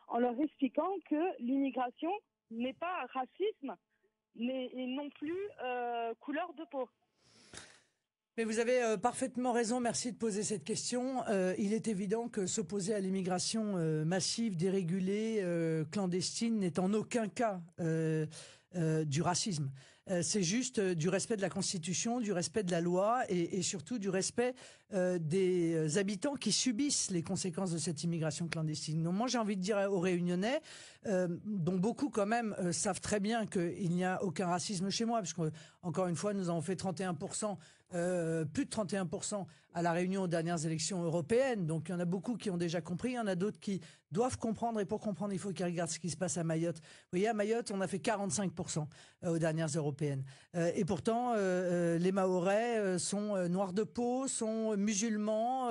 en leur expliquant que l'immigration n'est pas racisme, mais non plus couleur de peau. Mais vous avez parfaitement raison, merci de poser cette question. Il est évident que s'opposer à l'immigration massive, dérégulée, clandestine n'est en aucun cas du racisme. C'est juste du respect de la Constitution, du respect de la loi et surtout du respect des habitants qui subissent les conséquences de cette immigration clandestine. Donc moi j'ai envie de dire aux Réunionnais, dont beaucoup quand même savent très bien qu'il n'y a aucun racisme chez moi, parce que encore une fois nous avons fait 31%, plus de 31% à La Réunion aux dernières élections européennes. Donc il y en a beaucoup qui ont déjà compris, il y en a d'autres qui doivent comprendre, et pour comprendre il faut qu'ils regardent ce qui se passe à Mayotte. Vous voyez, à Mayotte on a fait 45% aux dernières européennes. Et pourtant les Mahorais sont noirs de peau, sont musulmans,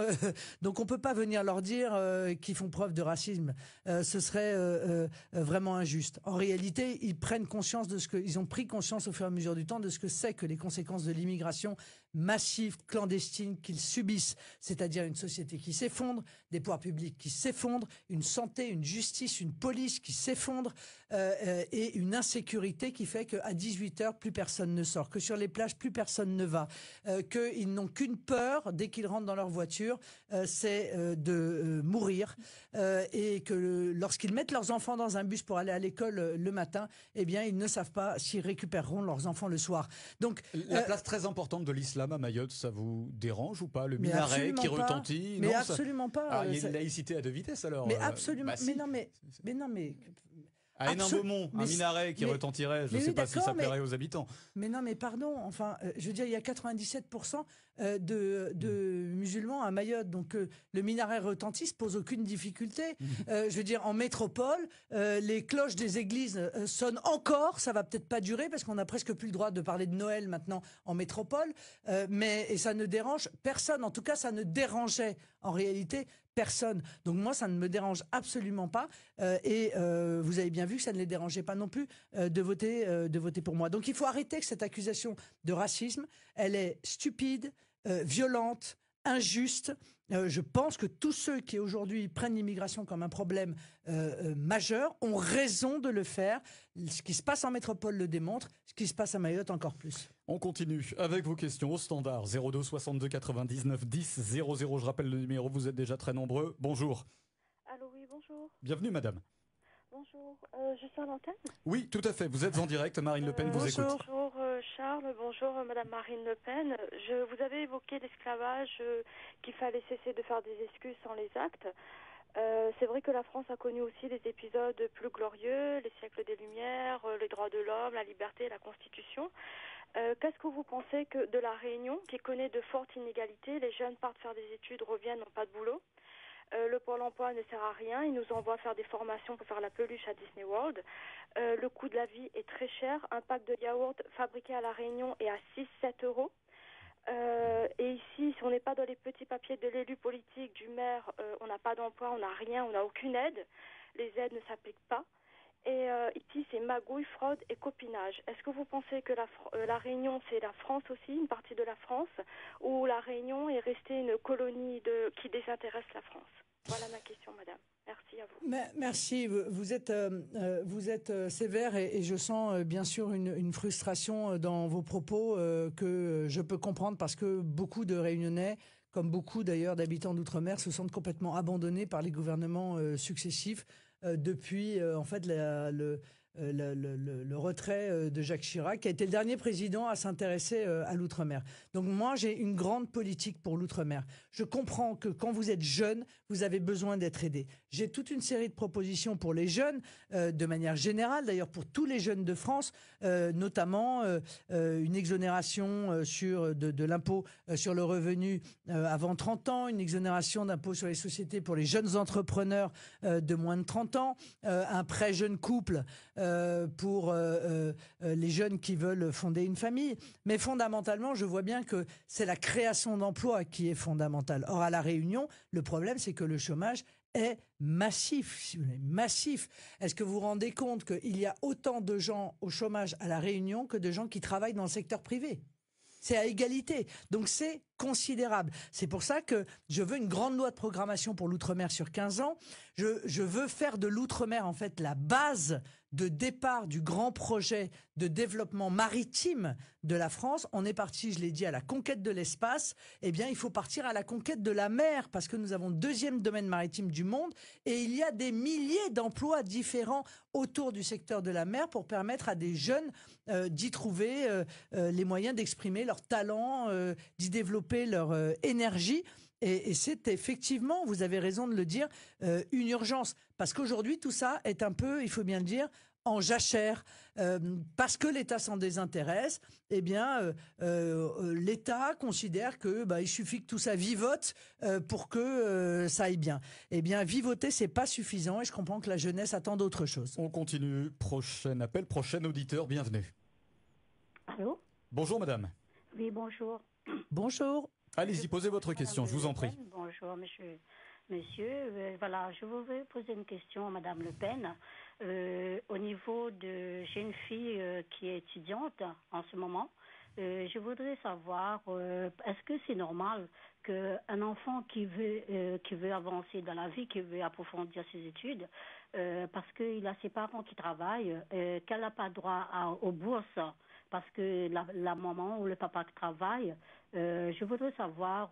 donc on peut pas venir leur dire qu'ils font preuve de racisme. Ce serait vraiment injuste. En réalité, ils prennent conscience ils ont pris conscience au fur et à mesure du temps de ce que c'est que les conséquences de l'immigration massive, clandestine qu'ils subissent, c'est-à-dire une société qui s'effondre, des pouvoirs publics qui s'effondrent, une santé, une justice, une police qui s'effondre et une insécurité qui fait qu'à 18h, heures, plus personne ne sort, que sur les plages, plus personne ne va, qu'ils n'ont qu'une peur dès qu'ils rentrent dans leur voiture, c'est de mourir, et que lorsqu'ils mettent leurs enfants dans un bus pour aller à l'école le matin, eh bien, ils ne savent pas s'ils récupéreront leurs enfants le soir. Donc, la place très importante de l'islam à Mayotte, ça vous dérange ou pas? Le mais minaret qui absolument pas. retentit? Mais non, absolument pas. Alors, il y a une laïcité à deux vitesses alors. Mais absolument. Bah, si. Mais non, mais. À Hénin-Beaumont, un minaret qui retentirait, je ne sais pas si ça plairait aux habitants. Mais non, mais pardon, enfin, je veux dire, il y a 97% de musulmans à Mayotte, donc le minaret retentisse pose aucune difficulté. Je veux dire, en métropole, les cloches des églises sonnent encore, ça va peut-être pas durer parce qu'on a presque plus le droit de parler de Noël maintenant en métropole, et ça ne dérange personne. En tout cas, ça ne dérangeait en réalité personne. Donc moi, ça ne me dérange absolument pas. Et vous avez bien vu que ça ne les dérangeait pas non plus de voter pour moi. Donc il faut arrêter que cette accusation de racisme, elle est stupide, violente, injuste. Je pense que tous ceux qui aujourd'hui prennent l'immigration comme un problème majeur ont raison de le faire. Ce qui se passe en métropole le démontre, ce qui se passe à Mayotte encore plus. On continue avec vos questions au standard 02 62 99 10 00. Je rappelle le numéro, vous êtes déjà très nombreux. Bonjour. Allô, oui, bonjour. Bienvenue madame. Bonjour, je suis à l'antenne. Oui, tout à fait, vous êtes en direct, Marine Le Pen vous écoute. Bonjour Charles, bonjour Madame Marine Le Pen. Vous avez évoqué l'esclavage, qu'il fallait cesser de faire des excuses sans les actes. C'est vrai que la France a connu aussi des épisodes plus glorieux, les siècles des Lumières, les droits de l'homme, la liberté, la Constitution. Qu'est-ce que vous pensez que de la Réunion, qui connaît de fortes inégalités, les jeunes partent faire des études, reviennent, n'ont pas de boulot. Le Pôle emploi ne sert à rien, il nous envoie faire des formations pour faire la peluche à Disney World. Le coût de la vie est très cher, un pack de yaourt fabriqué à La Réunion est à 6-7 euros. Et ici, si on n'est pas dans les petits papiers de l'élu politique, du maire, on n'a pas d'emploi, on n'a rien, on n'a aucune aide. Les aides ne s'appliquent pas. Et ici, c'est magouille, fraude et copinage. Est-ce que vous pensez que la Réunion, c'est la France aussi, une partie de la France, ou la Réunion est restée une colonie qui désintéresse la France? Voilà ma question, madame. Merci à vous. Merci. Vous êtes sévère et je sens bien sûr une frustration dans vos propos que je peux comprendre parce que beaucoup de Réunionnais, comme beaucoup d'ailleurs d'habitants d'outre-mer, se sentent complètement abandonnés par les gouvernements successifs depuis en fait le retrait de Jacques Chirac, qui a été le dernier président à s'intéresser à l'outre-mer. Donc moi, j'ai une grande politique pour l'outre-mer. Je comprends que quand vous êtes jeune, vous avez besoin d'être aidé. J'ai toute une série de propositions pour les jeunes, de manière générale, d'ailleurs pour tous les jeunes de France, notamment une exonération de l'impôt sur le revenu avant 30 ans, une exonération d'impôt sur les sociétés pour les jeunes entrepreneurs de moins de 30 ans, un prêt jeune couple pour les jeunes qui veulent fonder une famille. Mais fondamentalement, je vois bien que c'est la création d'emplois qui est fondamentale. Or, à La Réunion, le problème, c'est que le chômage est massif, si vous voulez, massif. Est-ce que vous vous rendez compte qu'il y a autant de gens au chômage à La Réunion que de gens qui travaillent dans le secteur privé ? C'est à égalité. Donc c'est considérable. C'est pour ça que je veux une grande loi de programmation pour l'outre-mer sur 15 ans. Je veux faire de l'outre-mer en fait la base de départ du grand projet de développement maritime de la France. On est parti, je l'ai dit, à la conquête de l'espace. Eh bien, il faut partir à la conquête de la mer parce que nous avons le deuxième domaine maritime du monde et il y a des milliers d'emplois différents autour du secteur de la mer pour permettre à des jeunes d'y trouver les moyens d'exprimer leur talent, d'y développer leur énergie. Et c'est effectivement, vous avez raison de le dire, une urgence. Parce qu'aujourd'hui, tout ça est un peu, il faut bien le dire, en jachère. Parce que l'État s'en désintéresse, eh bien, l'État considère que il suffit que tout ça vivote pour que ça aille bien. Eh bien, vivoter, c'est pas suffisant et je comprends que la jeunesse attend d'autres choses. On continue. Prochain appel, prochain auditeur, bienvenue. Allô ? Bonjour madame. Oui, bonjour. Bonjour. Allez-y, posez votre question, je vous en prie. Bonjour, monsieur. Voilà, je voudrais poser une question à Madame Le Pen. Au niveau de... J'ai une fille qui est étudiante en ce moment. Je voudrais savoir, est-ce que c'est normal qu'un enfant qui veut avancer dans la vie, qui veut approfondir ses études, parce qu'il a ses parents qui travaillent, qu'elle n'a pas droit aux bourses parce que la maman ou le papa qui travaille, je voudrais savoir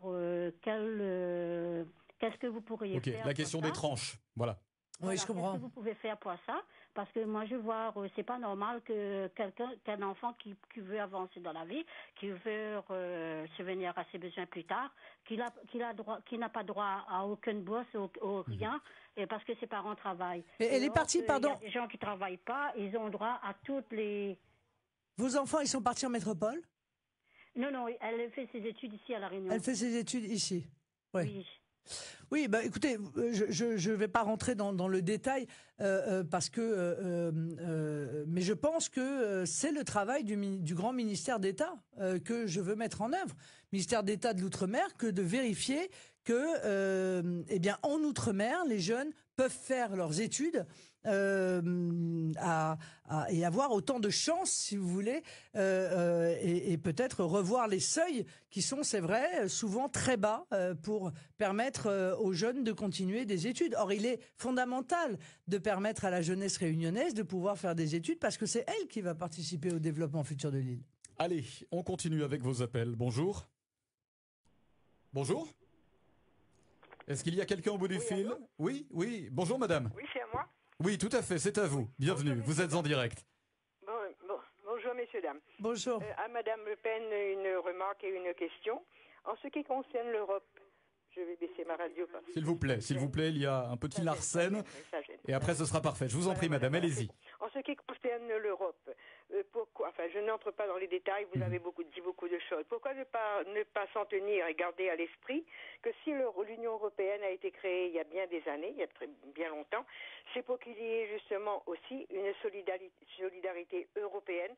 qu'est-ce que vous pourriez faire. La question des tranches, voilà. Oui, je comprends. Qu'est-ce que vous pouvez faire pour ça? Parce que moi, je vois, c'est pas normal qu'un enfant qui veut avancer dans la vie, qui veut subvenir à ses besoins plus tard, qui n'a pas droit à aucune bourse ou rien, et parce que ses parents travaillent. Elle est partie, pardon. Il y a des gens qui travaillent pas, ils ont droit à toutes les... Vos enfants, ils sont partis en métropole? Non, elle fait ses études ici à La Réunion. Elle fait ses études ici. Ouais. Oui. Oui, bah écoutez, je vais pas rentrer dans le détail parce que, mais je pense que c'est le travail du grand ministère d'État que je veux mettre en œuvre, ministère d'État de l'Outre-mer, que de vérifier que, eh bien, en Outre-mer, les jeunes peuvent faire leurs études et avoir autant de chance, si vous voulez, et peut-être revoir les seuils qui sont, c'est vrai, souvent très bas pour permettre aux jeunes de continuer des études. Or, il est fondamental de permettre à la jeunesse réunionnaise de pouvoir faire des études parce que c'est elle qui va participer au développement futur de l'île. Allez, on continue avec vos appels. Bonjour. Bonjour. Est-ce qu'il y a quelqu'un au bout du fil? Allô? Oui. Bonjour, madame. Oui, c'est à moi. Oui, tout à fait, c'est à vous. Bienvenue, vous êtes en direct. Bonjour, messieurs, dames. Bonjour. À Madame Le Pen, une remarque et une question. En ce qui concerne l'Europe, je vais baisser ma radio. S'il vous plaît, il y a un petit Larsen. Et après, ce sera parfait. Je vous en prie, madame, allez-y. En ce qui concerne l'Europe, pourquoi, je n'entre pas dans les détails, vous avez dit beaucoup de choses. Pourquoi ne pas s'en tenir et garder à l'esprit que si l'Union européenne a été créée il y a bien des années, il y a bien longtemps, c'est pour qu'il y ait justement aussi une solidarité européenne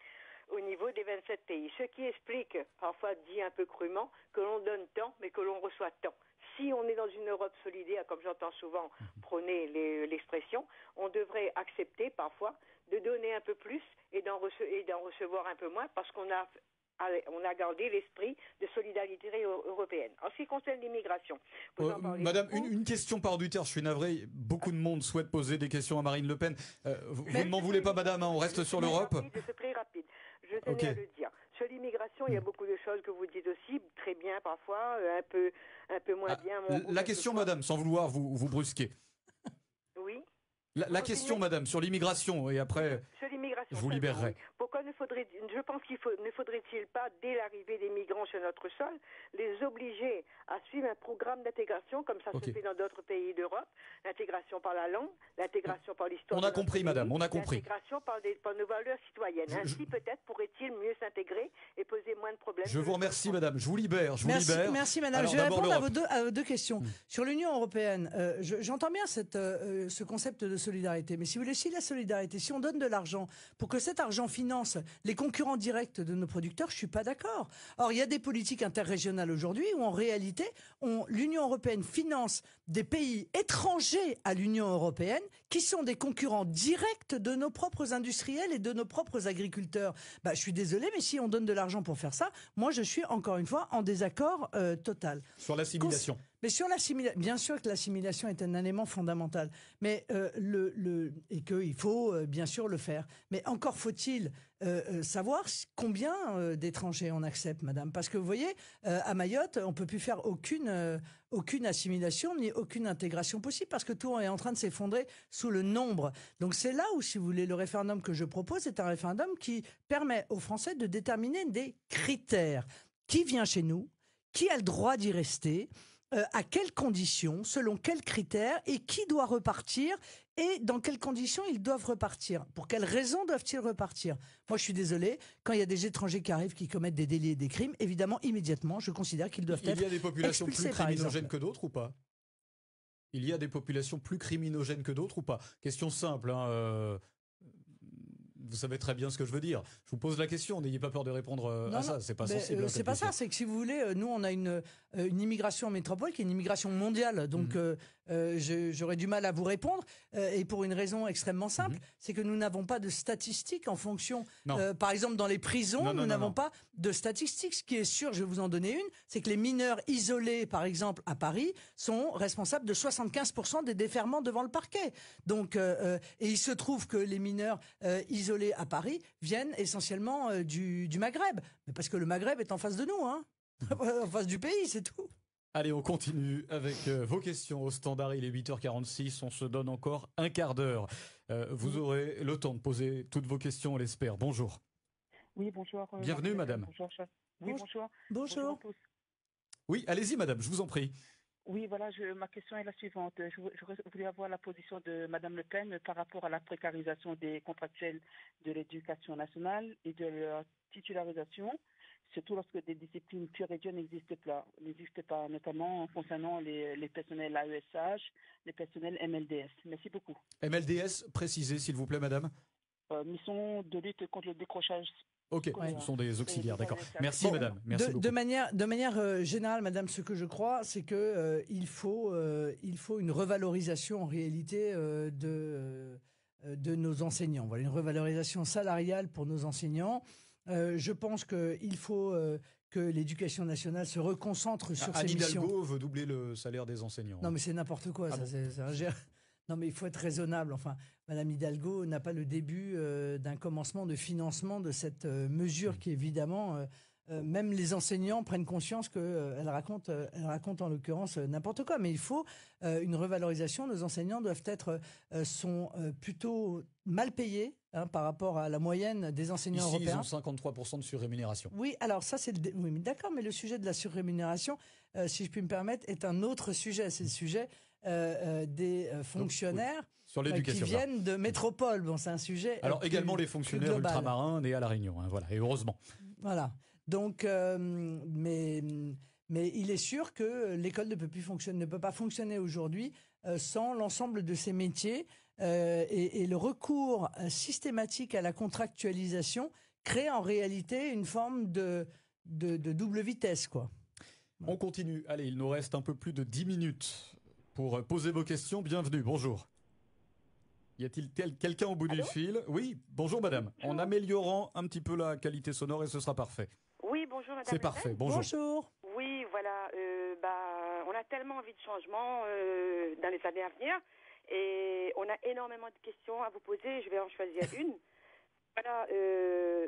au niveau des 27 pays. Ce qui explique, parfois dit un peu crûment, que l'on donne tant, mais que l'on reçoit tant. Si on est dans une Europe solidaire, comme j'entends souvent prôner l'expression, on devrait accepter parfois de donner un peu plus et d'en recevoir un peu moins parce qu'on a gardé l'esprit de solidarité européenne. En ce qui concerne l'immigration... Madame, une question par auditeur, je suis navré. Beaucoup de monde souhaite poser des questions à Marine Le Pen. Vous ne m'en voulez pas, madame, on reste sur l'Europe. C'est très rapide. Je tenais à le dire. Sur l'immigration, il y a beaucoup de choses que vous dites aussi, très bien parfois, un peu moins bien. La question, madame, sans vouloir vous brusquer. Oui. La question, madame, sur l'immigration, et après, je vous libérerai. Pourquoi je pense ne faudrait-il pas, dès l'arrivée des migrants sur notre sol, les obliger à suivre un programme d'intégration, comme ça se fait dans d'autres pays d'Europe, l'intégration par la langue, l'intégration par l'histoire. On a compris, madame, on a compris. L'intégration par nos valeurs citoyennes. Ainsi, peut-être pourrait-il mieux s'intégrer et poser moins de problèmes. Je vous remercie, madame. Je vous libère. Merci, madame. Alors, je vais répondre à vos deux questions. Sur l'Union européenne, j'entends bien ce concept de solidarité. Mais si vous voulez, si la solidarité, si on donne de l'argent pour que cet argent finance les concurrents directs de nos producteurs, je suis pas d'accord. Or, il y a des politiques interrégionales aujourd'hui où, en réalité, l'Union européenne finance des pays étrangers à l'Union européenne qui sont des concurrents directs de nos propres industriels et de nos propres agriculteurs. Je suis désolé, mais si on donne de l'argent pour faire ça, moi, je suis encore une fois en désaccord total. Sur l'assimilation. Mais sur l'assimilation, bien sûr que l'assimilation est un élément fondamental, mais et qu'il faut bien sûr le faire. Mais encore faut-il savoir combien d'étrangers on accepte, madame, parce que vous voyez, à Mayotte, on peut plus faire aucune assimilation ni aucune intégration possible parce que tout est en train de s'effondrer sous le nombre. Donc c'est là où, si vous voulez, le référendum que je propose est un référendum qui permet aux Français de déterminer des critères. Qui vient chez nous? Qui a le droit d'y rester? À quelles conditions, selon quels critères, et qui doit repartir, et dans quelles conditions ils doivent repartir. Pour quelles raisons doivent-ils repartir? Moi, je suis désolé, quand il y a des étrangers qui arrivent, qui commettent des délits et des crimes, évidemment, immédiatement, je considère qu'ils doivent être expulsés. Il y a des populations plus criminogènes que d'autres ou pas? Il y a des populations plus criminogènes que d'autres ou pas? Question simple, vous savez très bien ce que je veux dire. Je vous pose la question, n'ayez pas peur de répondre à ça. C'est pas sensible. C'est pas ça. C'est que si vous voulez, nous on a une immigration en métropole qui est une immigration mondiale. Donc j'aurais du mal à vous répondre. Et pour une raison extrêmement simple, c'est que nous n'avons pas de statistiques en fonction. Par exemple, dans les prisons, nous n'avons pas de statistiques. Ce qui est sûr, je vais vous en donner une, c'est que les mineurs isolés, par exemple à Paris, sont responsables de 75% des déferrements devant le parquet. Donc, et il se trouve que les mineurs isolés isolés à Paris viennent essentiellement du Maghreb. Mais parce que le Maghreb est en face de nous, hein. En face du pays, c'est tout. Allez, on continue avec vos questions au standard. Il est 8h46, on se donne encore un quart d'heure. Vous aurez le temps de poser toutes vos questions, on l'espère. Bonjour. Oui, bonjour. Bienvenue, madame. Bonjour. Oui, bonjour. Bonjour. à tous. Oui, allez-y, madame, je vous en prie. Oui, voilà, ma question est la suivante. Je voulais avoir la position de Madame Le Pen par rapport à la précarisation des contractuels de l'éducation nationale et de leur titularisation, surtout lorsque des disciplines pures et dures n'existent pas, notamment concernant les personnels AESH, les personnels MLDS. Merci beaucoup. MLDS, précisez s'il vous plaît, madame. Mission de lutte contre le décrochage. Ok, ce sont des auxiliaires, d'accord. Merci, madame. Merci beaucoup. De manière générale, madame, ce que je crois, c'est que il faut une revalorisation en réalité de nos enseignants. Voilà, une revalorisation salariale pour nos enseignants. Je pense qu'il faut que l'éducation nationale se reconcentre sur ses missions. Anne Hidalgo veut doubler le salaire des enseignants. Non, mais c'est n'importe quoi. Non, mais il faut être raisonnable. Enfin, Madame Hidalgo n'a pas le début d'un commencement de financement de cette mesure qui, évidemment, même les enseignants prennent conscience qu'elle raconte en l'occurrence n'importe quoi. Mais il faut une revalorisation. Nos enseignants doivent sont plutôt mal payés par rapport à la moyenne des enseignants européens. Ils ont 53% de surrémunération. Oui, alors ça, oui, mais d'accord, mais le sujet de la surrémunération, si je puis me permettre, est un autre sujet. C'est le sujet des fonctionnaires sur l'éducation, qui viennent de métropole. Bon, c'est un sujet. Alors également les fonctionnaires ultramarins nés à La Réunion, hein, voilà, et heureusement. Voilà. Donc, mais il est sûr que l'école ne peut pas fonctionner aujourd'hui sans l'ensemble de ces métiers et le recours systématique à la contractualisation crée en réalité une forme de double vitesse, quoi. On continue. Allez, il nous reste un peu plus de 10 minutes pour poser vos questions. Bienvenue, bonjour. Y a-t-il quelqu'un au bout du fil? Oui, bonjour madame. Bonjour. En améliorant un petit peu la qualité sonore et ce sera parfait. Oui, bonjour madame. C'est parfait, bonjour. Bonjour. Oui, voilà. On a tellement envie de changement dans les années à venir et on a énormément de questions à vous poser. Je vais en choisir une. Voilà,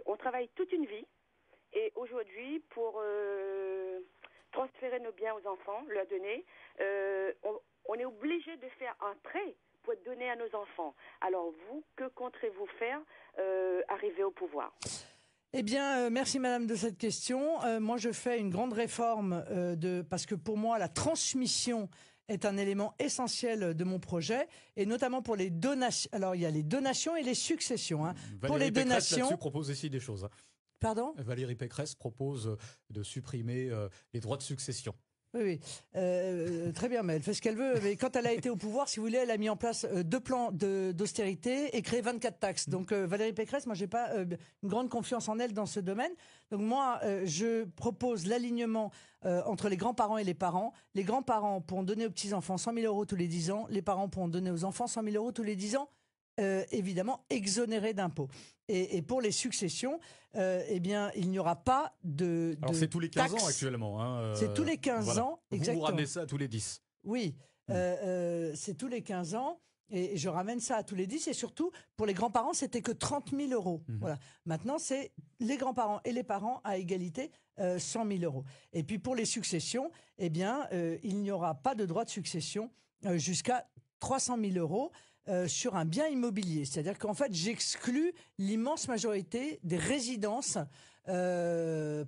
on travaille toute une vie et aujourd'hui, pour transférer nos biens aux enfants, leur donner, on est obligé de faire un prêt pour donner à nos enfants. Alors vous, que compterez-vous faire arriver au pouvoir? Eh bien, merci madame de cette question. Moi, je fais une grande réforme parce que pour moi, la transmission est un élément essentiel de mon projet, et notamment pour les donations. Alors, il y a les donations et les successions. Pour les donations, là-dessus propose ici des choses. Pardon ? Valérie Pécresse propose de supprimer les droits de succession. Oui. Très bien, mais elle fait ce qu'elle veut. Mais quand elle a été au pouvoir, si vous voulez, elle a mis en place 2 plans d'austérité et créé 24 taxes. Donc Valérie Pécresse, moi, j'ai pas une grande confiance en elle dans ce domaine. Donc moi, je propose l'alignement entre les grands-parents et les parents. Les grands-parents pourront donner aux petits-enfants 100 000 euros tous les 10 ans. Les parents pourront donner aux enfants 100 000 euros tous les 10 ans. Évidemment exonérés d'impôts. Et pour les successions, eh bien, il n'y aura pas de Alors c'est tous les 15 taxes. ans actuellement. Hein, c'est tous les 15 ans, exactement. Vous ramenez ça à tous les 10. Oui, c'est tous les 15 ans. Et je ramène ça à tous les 10. Et surtout, pour les grands-parents, c'était que 30 000 euros. Voilà. Maintenant, c'est les grands-parents et les parents à égalité 100 000 euros. Et puis pour les successions, eh bien, il n'y aura pas de droit de succession jusqu'à 300 000 euros. Sur un bien immobilier. C'est-à-dire qu'en fait, j'exclus l'immense majorité des résidences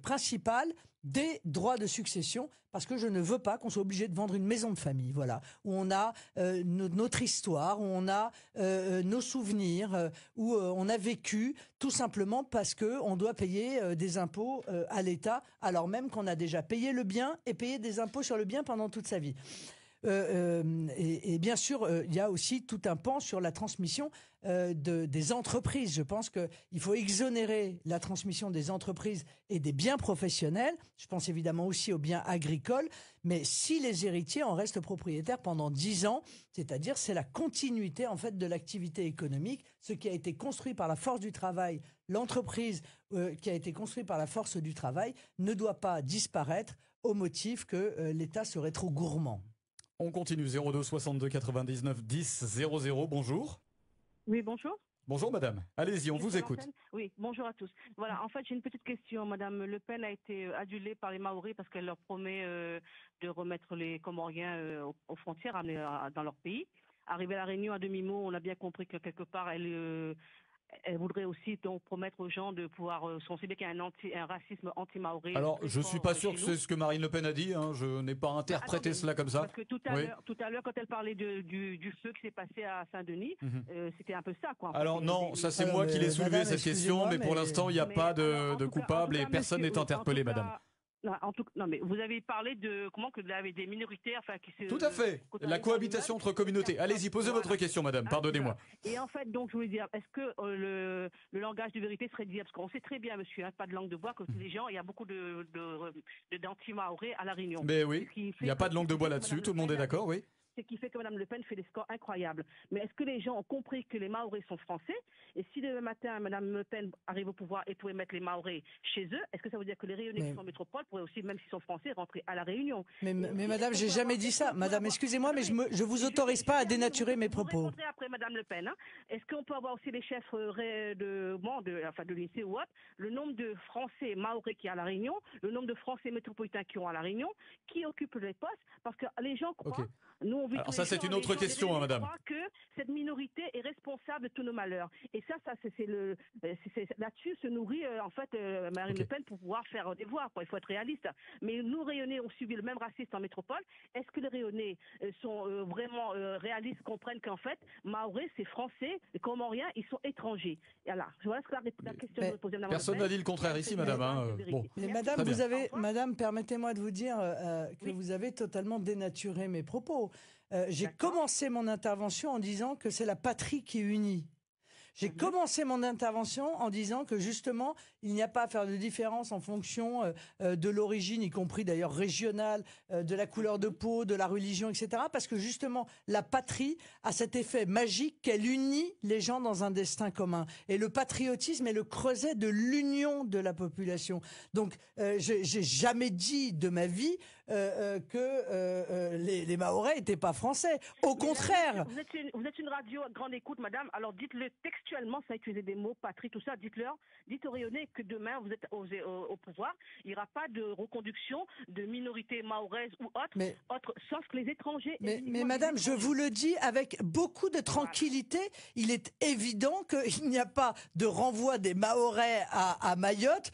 principales des droits de succession parce que je ne veux pas qu'on soit obligé de vendre une maison de famille, voilà, où on a notre histoire, où on a nos souvenirs, où on a vécu tout simplement parce que on doit payer des impôts à l'État alors même qu'on a déjà payé le bien et payé des impôts sur le bien pendant toute sa vie. Et bien sûr, il y a aussi tout un pan sur la transmission des entreprises. Je pense qu'il faut exonérer la transmission des entreprises et des biens professionnels. Je pense évidemment aussi aux biens agricoles. Mais si les héritiers en restent propriétaires pendant 10 ans, c'est-à-dire c'est la continuité en fait de l'activité économique, ce qui a été construit par la force du travail, l'entreprise qui a été construite par la force du travail ne doit pas disparaître au motif que l'État serait trop gourmand. On continue, 02 62 99 10 00, bonjour. Oui, bonjour. Bonjour madame, allez-y, on vous écoute. Oui, bonjour à tous. Voilà, en fait, j'ai une petite question. Madame Le Pen a été adulée par les Maoris parce qu'elle leur promet de remettre les Comoriens aux frontières, dans leur pays. Arrivée à la Réunion, à demi-mot, on a bien compris que quelque part, elle voudrait aussi donc promettre aux gens de pouvoir sensibiliser qu'il y a un racisme anti-maoré. Alors, je suis pas sûr que c'est ce que Marine Le Pen a dit. Hein. Je n'ai pas interprété cela comme ça. Parce que tout à l'heure, quand elle parlait du feu qui s'est passé à Saint-Denis, c'était un peu ça, quoi. Alors non, ça c'est moi qui l'ai soulevé cette question, mais pour l'instant, il n'y a pas de coupable et personne n'est interpellé, madame. Non, mais vous avez parlé de comment que vous avez des minorités, enfin qui se. Tout à fait. La cohabitation entre communautés. Allez-y, posez votre question, madame. Pardonnez-moi. Et en fait, donc je voulais dire, est-ce que le langage de vérité serait dit, parce qu'on sait très bien, monsieur, pas de langue de bois, que les gens, il y a beaucoup d'anti-maorés à la Réunion. Mais oui. Il n'y a pas de langue de bois là-dessus. Tout le monde est d'accord, oui. C'est qui fait que Mme Le Pen fait des scores incroyables. Mais est-ce que les gens ont compris que les Mahorais sont français? Et si demain matin, Mme Le Pen arrive au pouvoir et pouvait mettre les Mahorais chez eux, est-ce que ça veut dire que les Réunionnais qui sont en métropole pourraient aussi, même s'ils sont français, rentrer à la Réunion? Mais madame, j'ai jamais dit ça. Madame, excusez-moi, mais je vous autorise pas à dénaturer mes propos. Vous répondrez après Mme Le Pen. Hein. Est-ce qu'on peut avoir aussi les chefs de lycée ou autre, le nombre de Français Mahorais qui y a à la Réunion, le nombre de Français métropolitains qui ont à la Réunion, qui occupent les postes? Parce que les gens croient... Okay. Alors ça, c'est une autre question, madame. Je crois que cette minorité est responsable de tous nos malheurs. Et ça c'est là-dessus se nourrit en fait Marine Le Pen pour pouvoir faire des voix. Il faut être réaliste. Mais nous, Rayonnais, on subit le même racisme en métropole. Est-ce que les Rayonnais sont vraiment réalistes, comprennent qu'en fait, Mahorais, c'est français, les Comoriens, ils sont étrangers. Voilà ce que la question que je posais à Mme Personne n'a dit le contraire ici, madame. Bon. Mais madame, permettez-moi de vous dire que vous avez totalement dénaturé mes propos. J'ai commencé mon intervention en disant que c'est la patrie qui unit. J'ai commencé mon intervention en disant que justement, il n'y a pas à faire de différence en fonction de l'origine, y compris d'ailleurs régionale, de la couleur de peau, de la religion, etc. Parce que justement, la patrie a cet effet magique qu'elle unit les gens dans un destin commun. Et le patriotisme est le creuset de l'union de la population. Donc, j'ai jamais dit de ma vie que les Mahorais n'étaient pas français. Au contraire. Vous êtes une radio à grande écoute, madame. Alors dites-le textuellement, sans utiliser des mots, patrie, tout ça. Dites-leur, dites aux Rayonnais que demain vous êtes au pouvoir, il n'y aura pas de reconduction de minorités mahoraises ou autres, sauf que les étrangers. Mais madame, je vous le dis avec beaucoup de tranquillité, il est évident qu'il n'y a pas de renvoi des Mahorais à Mayotte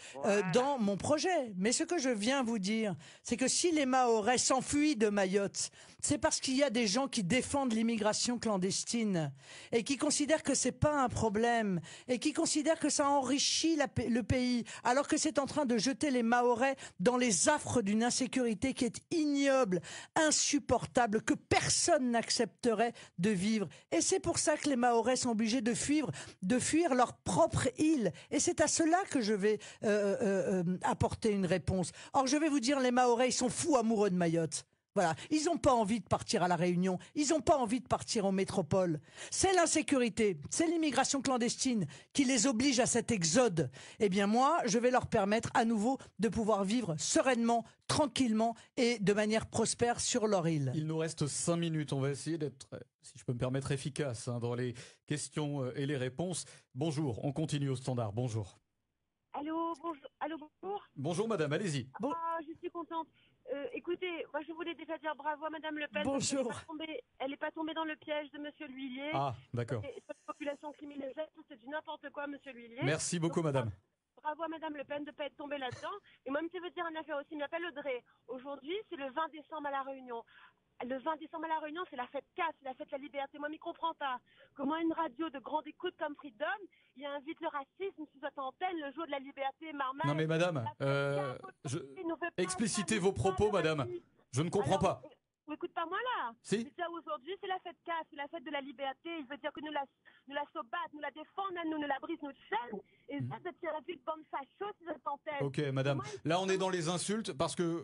dans mon projet. Mais ce que je viens vous dire, c'est que si les Mahorais s'enfuient de Mayotte, c'est parce qu'il y a des gens qui défendent l'immigration clandestine et qui considèrent que c'est pas un problème et qui considèrent que ça enrichit le pays, alors que c'est en train de jeter les Mahorais dans les affres d'une insécurité qui est ignoble, insupportable, que personne n'accepterait de vivre. Et c'est pour ça que les Mahorais sont obligés de fuir leur propre île. Et c'est à cela que je vais apporter une réponse. Or, je vais vous dire, les Mahorais, ils sont fous amoureux de Mayotte. Voilà, ils n'ont pas envie de partir à la Réunion, ils n'ont pas envie de partir en métropole. C'est l'insécurité, c'est l'immigration clandestine qui les oblige à cet exode. Eh bien moi, je vais leur permettre à nouveau de pouvoir vivre sereinement, tranquillement et de manière prospère sur leur île. Il nous reste 5 minutes, on va essayer d'être, si je peux me permettre, efficace dans les questions et les réponses. Bonjour, on continue au standard, bonjour. Allô, bonjour. Bonjour madame, allez-y. Je suis contente. Écoutez, moi je voulais déjà dire bravo à Madame Le Pen. Bonjour. Elle n'est pas tombée dans le piège de Monsieur L'Huillier. Ah, d'accord. Cette population criminelle, c'est du n'importe quoi, Monsieur L'Huillier. Merci beaucoup, madame. Bravo à Madame Le Pen de ne pas être tombée là-dedans. Et moi, je veux dire une affaire aussi. Je m'appelle Audrey. Aujourd'hui, c'est le 20 décembre à La Réunion. Le 20 décembre à La Réunion, c'est la fête casse, c'est la fête de la liberté. Moi, je ne comprends pas. Comment une radio de grande écoute comme Freedom, il invite le racisme sous cette antenne le jour de la liberté, Marmaille. Non mais madame, explicitez vos propos, madame. Je ne comprends pas. Écoute pas moi là. Si. Aujourd'hui, c'est la fête casse, c'est la fête de la liberté. Il veut dire que nous la saubattent, nous la défendons, nous la brisent, nous chaîne. Et ça, c'est une ville bande facho, c'est cette antenne. Ok, madame. Là, on est dans les insultes parce que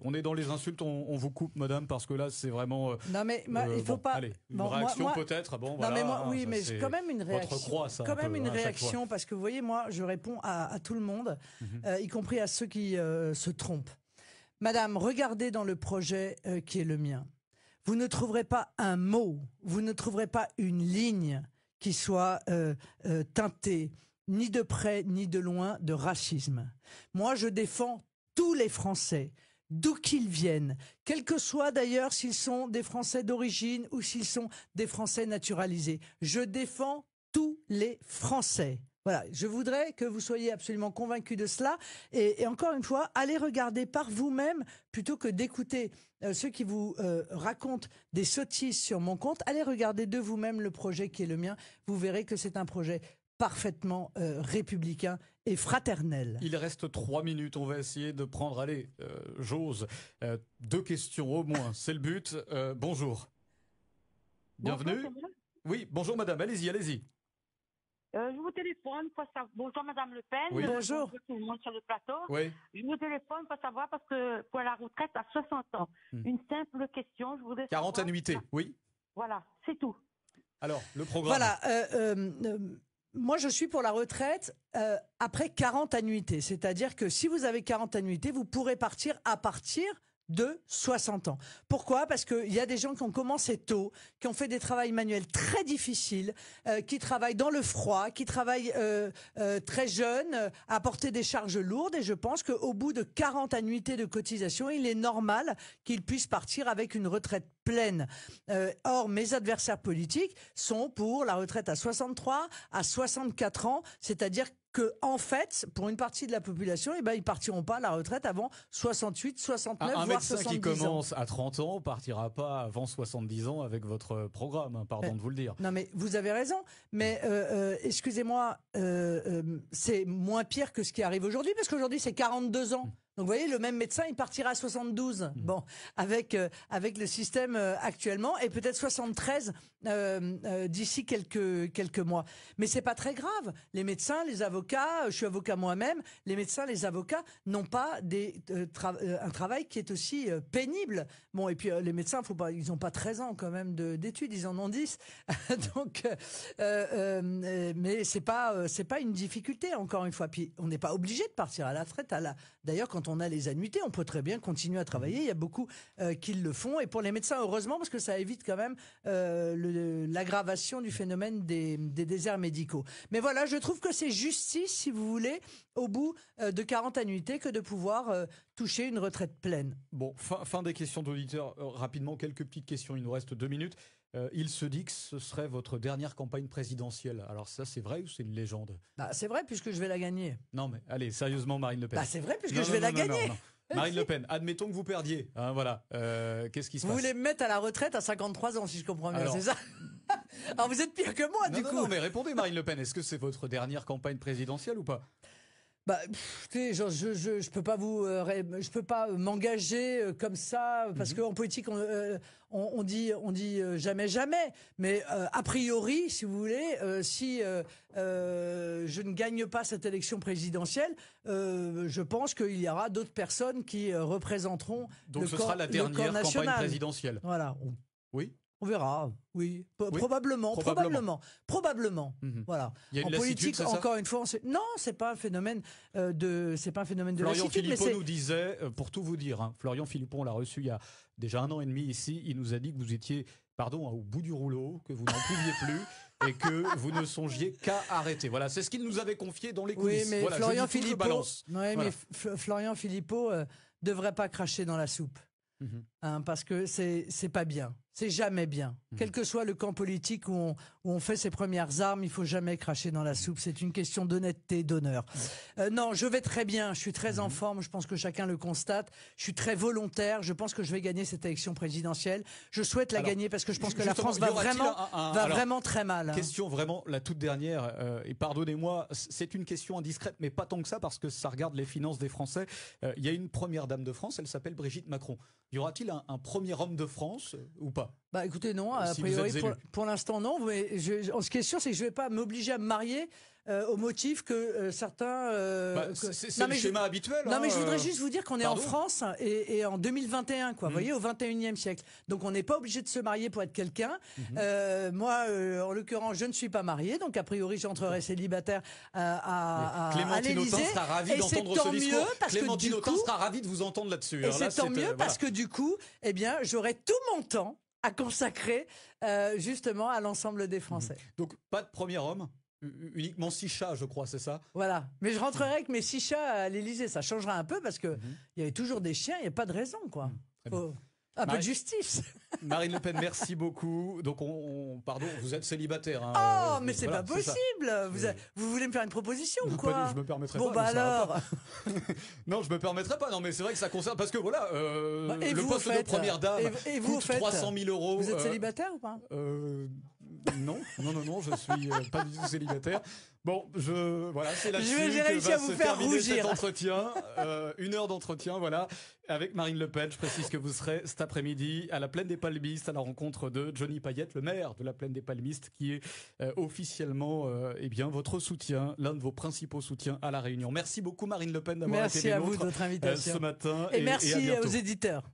on est dans les insultes. On vous coupe, madame, parce que là, c'est vraiment. Non mais il faut pas. Allez, une réaction peut-être. Bon, voilà. Non mais mais quand même une réaction. Votre croix, ça. Quand même une réaction parce que vous voyez, moi, je réponds à tout le monde, y compris à ceux qui se trompent. Madame, regardez dans le projet qui est le mien. Vous ne trouverez pas un mot, vous ne trouverez pas une ligne qui soit teinté ni de près ni de loin de racisme. Moi, je défends tous les Français, d'où qu'ils viennent, quels que soient d'ailleurs s'ils sont des Français d'origine ou s'ils sont des Français naturalisés. Je défends tous les Français. Voilà, je voudrais que vous soyez absolument convaincus de cela. Et encore une fois, allez regarder par vous-même plutôt que d'écouter ceux qui vous racontent des sottises sur mon compte. Allez regarder de vous-même le projet qui est le mien. Vous verrez que c'est un projet parfaitement républicain et fraternel. Il reste 3 minutes. On va essayer de prendre, allez, j'ose, 2 questions au moins. C'est le but. Bonjour. Bienvenue. Bonjour, oui, bonjour madame. Allez-y, allez-y. Je vous téléphone pour savoir. Bonjour Madame Le Pen. Oui. Bonjour. Tout le monde sur le plateau. Oui. Je vous téléphone pour savoir parce que pour la retraite à 60 ans, une simple question. Je voudrais 40 savoir... annuités, oui. Voilà, c'est tout. Alors, le programme. Voilà. Moi, je suis pour la retraite après 40 annuités. C'est-à-dire que si vous avez 40 annuités, vous pourrez partir à partir de 60 ans. Pourquoi ? Parce qu'il y a des gens qui ont commencé tôt, qui ont fait des travails manuels très difficiles, qui travaillent dans le froid, qui travaillent très jeunes, à porter des charges lourdes. Et je pense qu'au bout de 40 annuités de cotisation, il est normal qu'ils puissent partir avec une retraite pleine. Or, mes adversaires politiques sont pour la retraite à 63, à 64 ans, c'est-à-dire que, en fait, pour une partie de la population, eh ben, ils partiront pas à la retraite avant 68, 69, un voire médecin 70 qui commence ans. à 30 ans partira pas avant 70 ans avec votre programme, hein, pardon de vous le dire. Non, mais vous avez raison. Mais excusez-moi, c'est moins pire que ce qui arrive aujourd'hui, parce qu'aujourd'hui, c'est 42 ans. Donc, vous voyez, le même médecin, il partira à 72. Bon, avec le système actuellement, et peut-être 73 d'ici quelques mois. Mais c'est pas très grave. Les médecins, les avocats, je suis avocat moi-même, les médecins, les avocats n'ont pas un travail qui est aussi pénible. Bon, et puis les médecins, ils n'ont pas 13 ans quand même d'études, ils en ont 10. Donc, mais c'est pas une difficulté, encore une fois. Puis on n'est pas obligé de partir à la retraite. D'ailleurs, quand on a les annuités, on peut très bien continuer à travailler. Il y a beaucoup qui le font. Et pour les médecins, heureusement, parce que ça évite quand même l'aggravation du phénomène des déserts médicaux. Mais voilà, je trouve que c'est justice, si vous voulez, au bout de 40 annuités, que de pouvoir toucher une retraite pleine. Bon, fin des questions d'auditeurs. Rapidement, quelques petites questions. Il nous reste 2 minutes. Il se dit que ce serait votre dernière campagne présidentielle. Alors ça, c'est vrai ou c'est une légende ? Bah, c'est vrai, puisque je vais la gagner. Non, mais allez, sérieusement, Marine Le Pen. Bah, c'est vrai, puisque je vais la gagner. Non. Marine Le Pen, admettons que vous perdiez. Hein, voilà. Qu'est-ce qui se passe ? Vous voulez me mettre à la retraite à 53 ans, si je comprends bien, c'est ça ? Alors vous êtes pire que moi, du coup. Non, mais répondez, Marine Le Pen. Est-ce que c'est votre dernière campagne présidentielle ou pas ? Bah, écoutez, je peux pas je peux pas m'engager comme ça parce qu'en politique on dit jamais. Mais a priori, si vous voulez, si je ne gagne pas cette élection présidentielle, je pense qu'il y aura d'autres personnes qui représenteront donc le ce corps, sera la dernière campagne présidentielle. Voilà. Oui. On verra, oui. Oui. Probablement. Voilà. Il y a une en lassitude, politique, encore une fois, c'est pas un phénomène de Florian lassitude. Philippot nous disait, pour tout vous dire, hein, Florian Philippot, on l'a reçu il y a déjà 1 an et demi ici, il nous a dit que vous étiez, au bout du rouleau, que vous n'en pouviez plus et que vous ne songiez qu'à arrêter. Voilà, c'est ce qu'il nous avait confié dans les coulisses. Oui, mais voilà, Florian je dis tout, je Philippot, balance. ouais, Voilà. mais Florian Philippot devrait pas cracher dans la soupe. Hein, parce que c'est pas bien, c'est jamais bien. Quel que soit le camp politique où on fait ses premières armes, il faut jamais cracher dans la soupe. C'est une question d'honnêteté, d'honneur. Non, je vais très bien, je suis très en forme, je pense que chacun le constate. Je suis très volontaire, je pense que je vais gagner cette élection présidentielle. Je souhaite la gagner parce que je pense que la France va vraiment très mal. Question vraiment, la toute dernière, et pardonnez-moi, c'est une question indiscrète, mais pas tant que ça parce que ça regarde les finances des Français. Il y a une première dame de France, elle s'appelle Brigitte Macron. Y aura-t-il un premier homme de France ou pas ? Bah écoutez, non, a priori pour l'instant non. Mais ce qui est sûr, c'est que je ne vais pas m'obliger à me marier au motif que certains... c'est le schéma habituel. Non, mais je voudrais juste vous dire qu'on est en France et en 2021, quoi. Vous voyez, au 21e siècle. Donc on n'est pas obligé de se marier pour être quelqu'un. Moi, en l'occurrence, je ne suis pas marié, donc a priori, j'entrerai célibataire à l'Élysée. Clémentine Autain sera ravie d'entendre ce discours. Clémentine Autain sera ravie de vous entendre là-dessus. Et c'est tant mieux parce que du coup, eh bien, j'aurai tout mon temps à consacrer justement à l'ensemble des Français. Donc pas de premier homme, uniquement 6 chats, je crois, c'est ça? Voilà. Mais je rentrerai avec mes 6 chats à l'Élysée. Ça changera un peu parce que il y avait toujours des chiens. Il n'y a pas de raison, quoi. Un peu de justice. Marine Le Pen, merci beaucoup. Donc, pardon, vous êtes célibataire. Hein, oh, mais c'est pas possible. Vous voulez me faire une proposition ou quoi? Je me permettrai pas. Bah alors. Non, je me permettrai pas. Non, mais c'est vrai que ça concerne parce que voilà, le vous poste de première dame et vous coûte 300 000 euros. Vous êtes célibataire ou pas? Non, je suis pas du tout célibataire. Bon, voilà, c'est là-dessus que va se terminer cet entretien. 1 heure d'entretien, voilà, avec Marine Le Pen. Je précise que vous serez cet après-midi à la Plaine des Palmistes à la rencontre de Johnny Payette, le maire de la Plaine des Palmistes, qui est officiellement, votre soutien, l'un de vos principaux soutiens à La Réunion. Merci beaucoup Marine Le Pen d'avoir été les nôtres de votre invitation ce matin. Et merci aux éditeurs.